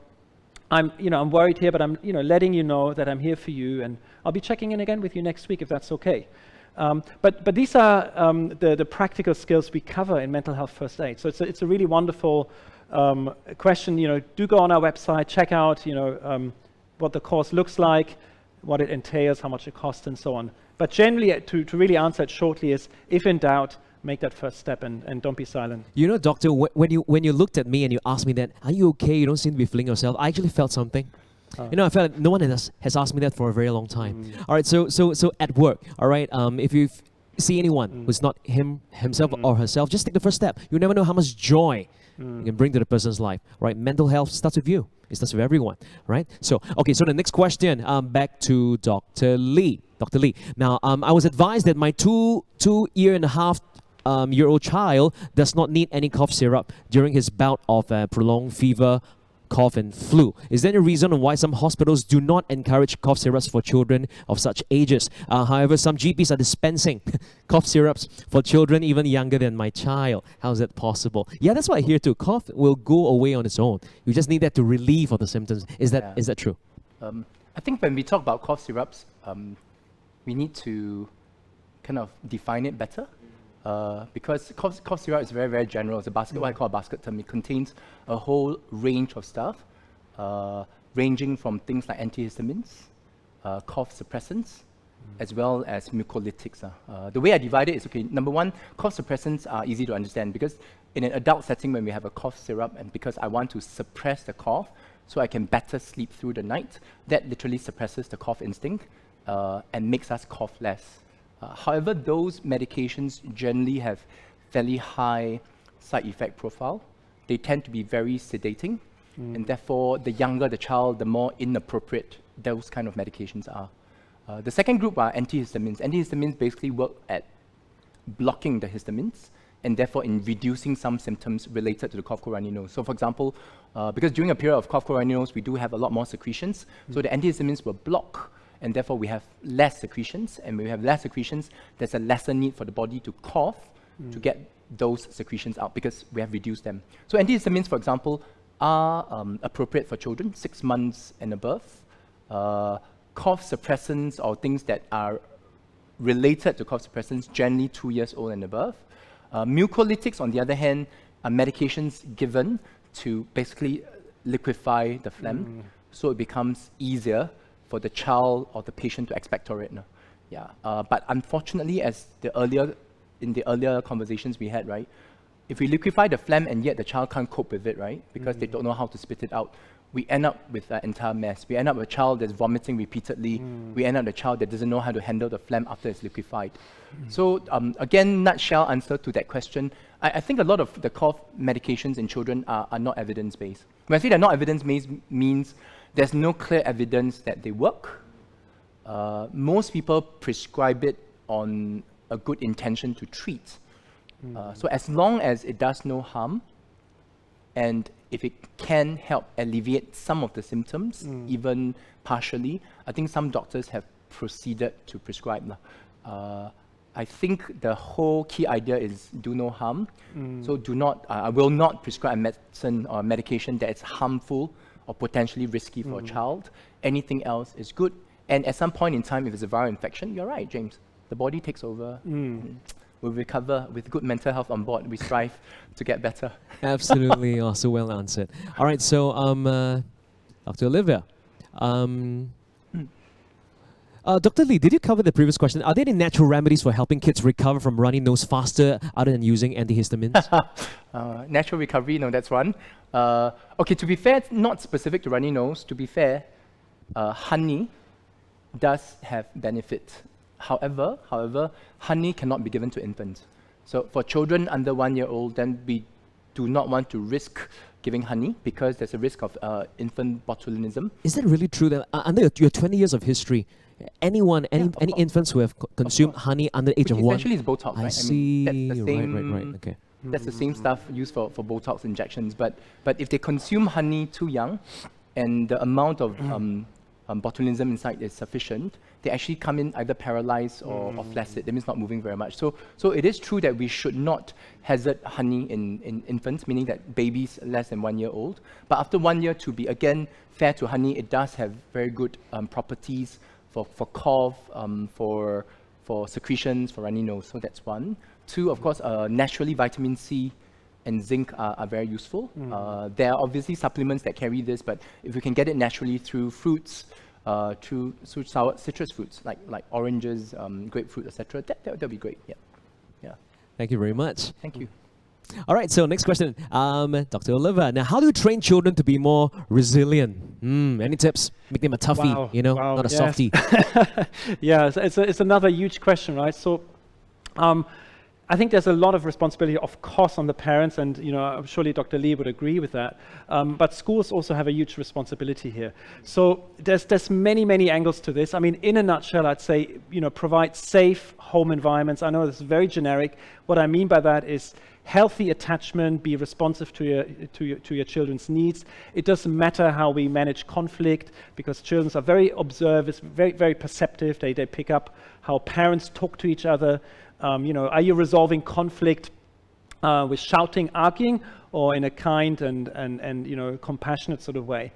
I'm worried here, but I'm, you know, letting you know that I'm here for you, and I'll be checking in again with you next week if that's okay. But these are the practical skills we cover in mental health first aid. So it's a really wonderful question. You know, do go on our website, check out, you know, what the course looks like, what it entails, how much it costs, and so on. But generally, to really answer it shortly is, if in doubt, make that first step and don't be silent. You know, Doctor, when you looked at me and you asked me that, are you okay? You don't seem to be feeling yourself. I actually felt something. You know, I felt like no one has asked me that for a very long time. All right, so at work, all right, if you see anyone who's not himself or herself, just take the first step. You never know how much joy you can bring to the person's life, right? Mental health starts with you. It starts with everyone, right? So, okay, so the next question, back to Dr. Lee. Dr. Lee, now I was advised that my two year and a half year old child does not need any cough syrup during his bout of prolonged fever, cough and flu. Is there any reason on why some hospitals do not encourage cough syrups for children of such ages? However, some GPs are dispensing cough syrups for children even younger than my child. How is that possible? Yeah, that's what I hear too. Cough will go away on its own. You just need that to relieve of the symptoms. Is that true? I think when we talk about cough syrups, we need to kind of define it better. Because cough syrup is very, very general. It's a basket, what I call a basket term. It contains a whole range of stuff, ranging from things like antihistamines, cough suppressants, as well as mucolytics. The way I divide it is, okay, number one, cough suppressants are easy to understand because in an adult setting when we have a cough syrup and because I want to suppress the cough so I can better sleep through the night, that literally suppresses the cough instinct and makes us cough less. However, those medications generally have fairly high side effect profile. They tend to be very sedating, and therefore, the younger the child, the more inappropriate those kind of medications are. The second group are antihistamines. Antihistamines basically work at blocking the histamines, and therefore in reducing some symptoms related to the cough, cold, runny nose. So for example, because during a period of cough, cold, runny nose, we do have a lot more secretions, so the antihistamines will block, and therefore we have less secretions, and when we have less secretions, there's a lesser need for the body to cough to get those secretions out because we have reduced them. So antihistamines, for example, are appropriate for children 6 months and above. Cough suppressants or things that are related to cough suppressants, generally 2 years old and above. Mucolytics, on the other hand, are medications given to basically liquefy the phlegm, so it becomes easier for the child or the patient to expectorate. No? Yeah. But unfortunately, as in the earlier conversations we had, right, if we liquefy the phlegm and yet the child can't cope with it, right, because they don't know how to spit it out, we end up with an entire mess. We end up with a child that's vomiting repeatedly. We end up with a child that doesn't know how to handle the phlegm after it's liquefied. So again, nutshell answer to that question, I think a lot of the cough medications in children are not evidence-based. When I say they're not evidence-based, means there's no clear evidence that they work. Most people prescribe it on a good intention to treat. So as long as it does no harm, and if it can help alleviate some of the symptoms, even partially, I think some doctors have proceeded to prescribe. I think the whole key idea is do no harm. So do not, I will not prescribe a medicine or a medication that is harmful or potentially risky for a child. Anything else is good. And at some point in time, if it's a viral infection, you're right, James. The body takes over. We'll recover with good mental health on board. We strive to get better. Absolutely. Also well answered. All right, so Dr. Olivia. Dr. Lee, did you cover the previous question? Are there any natural remedies for helping kids recover from runny nose faster other than using antihistamines? Natural recovery, no, that's one. Okay, to be fair, it's not specific to runny nose. To be fair, honey does have benefit. However, honey cannot be given to infants. So for children under 1 year old, then we do not want to risk giving honey because there's a risk of infant botulinism. Is that really true that under your 20 years of history, any infants who have consumed honey under the age of 1? Essentially it's Botox, right? I see. I mean, that's the same, right. Okay. That's the same stuff used for Botox injections. But if they consume honey too young and the amount of botulinism inside is sufficient, they actually come in either paralyzed or flaccid. That means not moving very much. So it is true that we should not hazard honey in infants, meaning that babies less than 1 year old. But after 1 year, to be again fair to honey, it does have very good properties for cough, for secretions, for runny nose. So that's one. Two, of course, naturally vitamin C and zinc are very useful. There are obviously supplements that carry this, but if we can get it naturally through fruits, through sour citrus fruits like oranges, grapefruit, etc., that'll be great. Yeah. Thank you very much. Thank you. All right, so next question, Dr. Oliver. Now, how do you train children to be more resilient? Any tips? Make them a toughie, not a softie. Yeah, it's another huge question, right? So, I think there's a lot of responsibility, of course, on the parents, and surely Dr. Lee would agree with that. But schools also have a huge responsibility here. So there's many angles to this. I mean, in a nutshell, I'd say provide safe home environments. I know this is very generic. What I mean by that is healthy attachment, be responsive to your children's needs. It doesn't matter how we manage conflict, because children are very observant, very perceptive. They pick up how parents talk to each other. Are you resolving conflict with shouting, arguing, or in a kind and compassionate sort of way?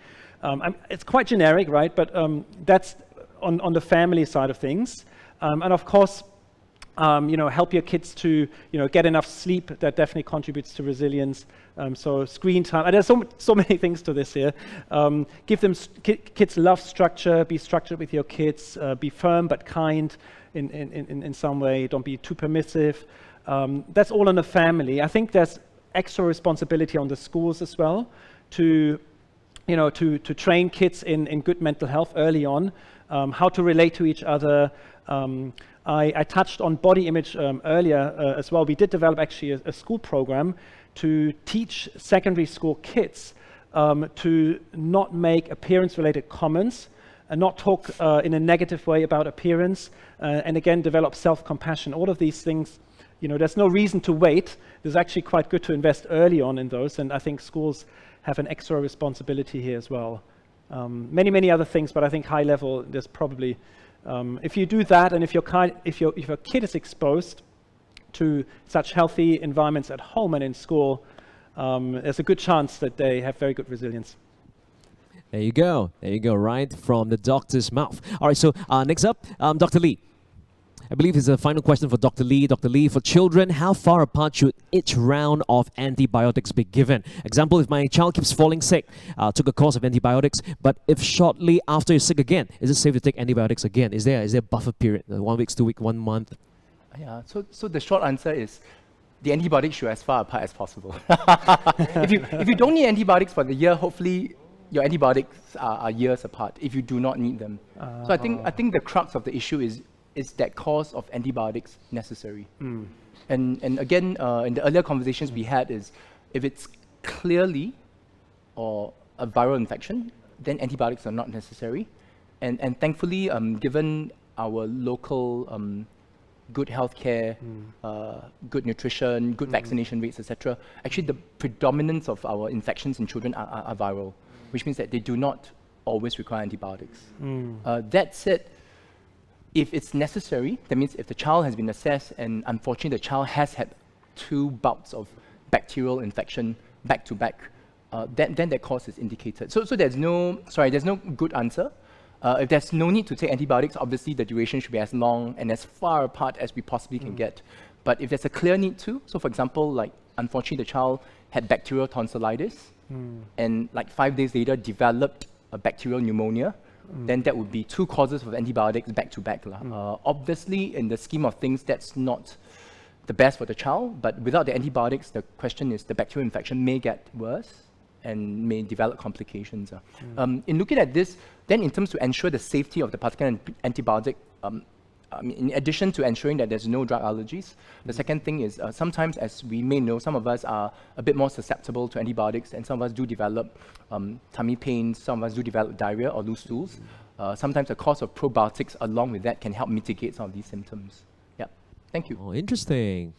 It's quite generic, right? But that's on the family side of things. And of course, help your kids to get enough sleep. That definitely contributes to resilience. So screen time. And there's so many things to this here. Give them kids love structure. Be structured with your kids. Be firm but kind in some way. Don't be too permissive. That's all on the family. I think there's extra responsibility on the schools as well to train kids in good mental health early on, how to relate to each other. I touched on body image earlier as well. We did develop actually a school program to teach secondary school kids to not make appearance-related comments and not talk in a negative way about appearance, and again, develop self-compassion. All of these things, there's no reason to wait. It's actually quite good to invest early on in those, and I think schools have an extra responsibility here as well. Many other things, but I think high level, there's probably, if you do that, and if your kid is exposed to such healthy environments at home and in school, there's a good chance that they have very good resilience. There you go, right from the doctor's mouth. All right, so next up, Dr. Lee. I believe it's a final question for Dr. Lee. Dr. Lee, for children, how far apart should each round of antibiotics be given? Example, if my child keeps falling sick, took a course of antibiotics, but if shortly after you're sick again, is it safe to take antibiotics again? Is there a buffer period, 1 week, 2 weeks, 1 month? Yeah, so the short answer is the antibiotics should as far apart as possible. if you don't need antibiotics for the year, hopefully your antibiotics are years apart if you do not need them. So I think the crux of the issue is that course of antibiotics necessary? And again, in the earlier conversations we had is, if it's clearly or a viral infection, then antibiotics are not necessary. And thankfully, given our local good healthcare, good nutrition, good vaccination rates, etc., actually the predominance of our infections in children are viral, which means that they do not always require antibiotics. That said, if it's necessary, that means if the child has been assessed and unfortunately the child has had 2 bouts of bacterial infection back to back, then that cause is indicated. So there's no good answer. If there's no need to take antibiotics, obviously the duration should be as long and as far apart as we possibly can get. But if there's a clear need to, so for example, like unfortunately the child had bacterial tonsillitis and like 5 days later developed a bacterial pneumonia, then that would be 2 causes of antibiotics back to back. Obviously, in the scheme of things, that's not the best for the child, but without the antibiotics, the question is the bacterial infection may get worse and may develop complications. In looking at this, then in terms to ensure the safety of the particular antibiotic, in addition to ensuring that there's no drug allergies, the second thing is sometimes, as we may know, some of us are a bit more susceptible to antibiotics, and some of us do develop tummy pains, some of us do develop diarrhea or loose stools. Sometimes the course of probiotics along with that can help mitigate some of these symptoms. Yeah, thank you. Oh, interesting.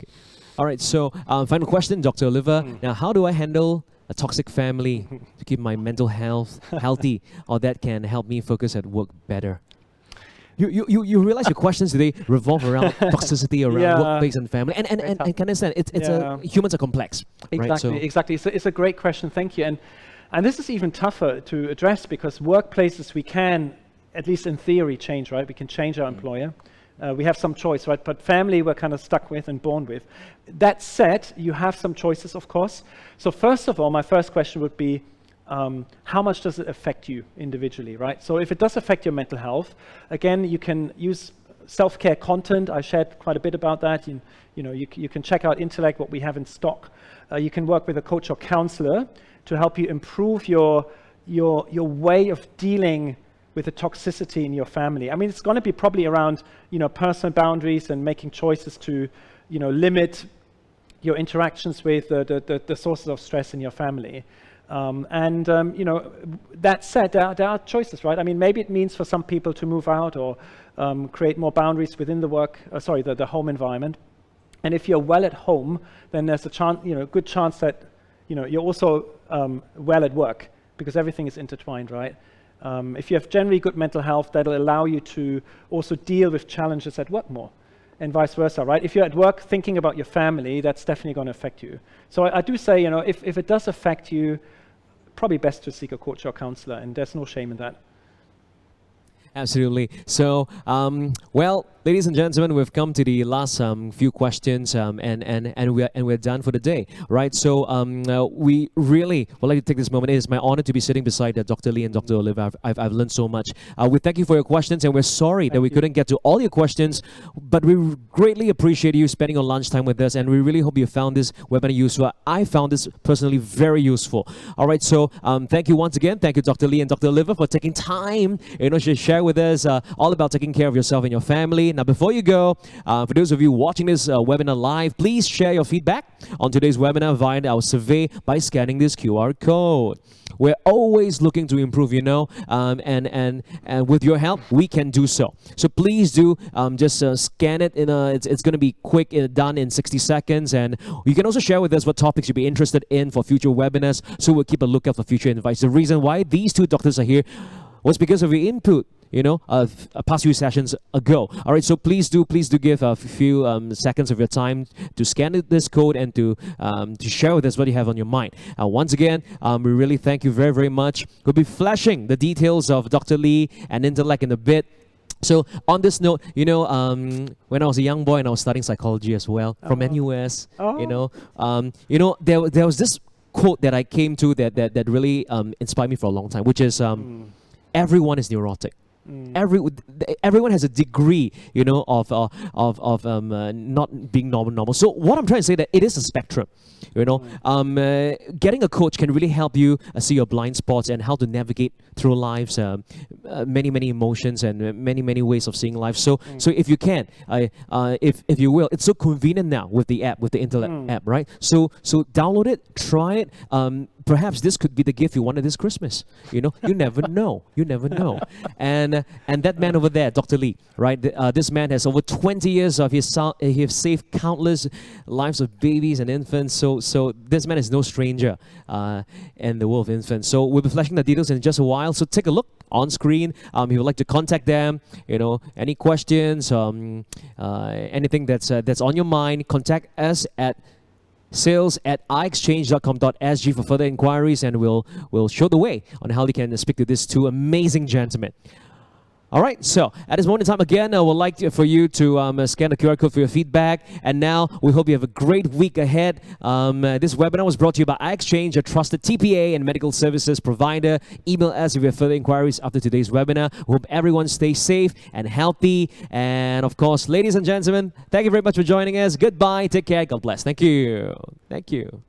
All right, so final question, Dr. Oliver. Now, how do I handle a toxic family to keep my mental health healthy, or that can help me focus at work better? You realize your questions today revolve around toxicity around workplace and family, and I can understand humans are complex. Exactly. It's a great question. Thank you. And this is even tougher to address because workplaces we can, at least in theory, change. Right? We can change our employer. We have some choice, right? But family we're kind of stuck with and born with. That said, you have some choices, of course. So first of all, my first question would be, how much does it affect you individually, right? So if it does affect your mental health, again, you can use self-care content. I shared quite a bit about that. You can check out Intellect, what we have in stock. You can work with a coach or counselor to help you improve your way of dealing with the toxicity in your family. I mean, it's going to be probably around personal boundaries and making choices to limit your interactions with the sources of stress in your family. That said, there are choices, right? I mean, maybe it means for some people to move out or create more boundaries within the home environment. And if you're well at home, then there's a chance, good chance that, you're also well at work, because everything is intertwined, right? If you have generally good mental health, that'll allow you to also deal with challenges at work more, and vice versa, right? If you're at work thinking about your family, that's definitely going to affect you. So I do say, if it does affect you, probably best to seek a coach or counselor, and there's no shame in that. Absolutely. So, well, ladies and gentlemen, we've come to the last few questions, and we're done for the day, right? So, we really would like to take this moment. It is my honor to be sitting beside Dr. Lee and Dr. Oliver. I've learned so much. We thank you for your questions, and we're sorry that we couldn't get to all your questions, but we greatly appreciate you spending your lunchtime with us, and we really hope you found this webinar useful. I found this personally very useful. All right, so thank you once again. Thank you, Dr. Lee and Dr. Oliver, for taking time, to share with us all about taking care of yourself and your family. Now, before you go, for those of you watching this webinar live, please share your feedback on today's webinar via our survey by scanning this QR code. We're always looking to improve, and with your help, we can do so. So please do just scan it. It's going to be quick, done in 60 seconds. And you can also share with us what topics you'd be interested in for future webinars. So we'll keep a lookout for future invites. The reason why these two doctors are here was because of your input, past few sessions ago. All right, so please do give a few seconds of your time to scan this code and to share with us what you have on your mind. Once again, we really thank you very, very much. We'll be flashing the details of Dr. Lee and Intellect in a bit. So on this note, when I was a young boy and I was studying psychology as well from NUS, there was this quote that I came to that really inspired me for a long time, which is everyone is neurotic. Everyone has a degree, of not being normal. So what I'm trying to say that it is a spectrum. Getting a coach can really help you see your blind spots and how to navigate through life's many emotions and many ways of seeing life. So if you can, if you will, it's so convenient now with the app, with the Intellect app, right? So download it, try it. Perhaps this could be the gift you wanted this Christmas. You never know. You never know. And that man over there, Dr. Lee, right? This man has over 20 years of he has saved countless lives of babies and infants. So this man is no stranger in the world of infants. So we'll be flashing the details in just a while. So take a look on screen. If you would like to contact them, any questions, anything that's on your mind, contact us at sales@ixchange.com.sg for further inquiries, and we'll show the way on how you can speak to these two amazing gentlemen. All right, so at this moment in time, again, I would like for you to scan the QR code for your feedback. And now we hope you have a great week ahead. This webinar was brought to you by iXchange, a trusted TPA and medical services provider. Email us if you have further inquiries after today's webinar. We hope everyone stays safe and healthy. And of course, ladies and gentlemen, thank you very much for joining us. Goodbye. Take care. God bless. Thank you. Thank you.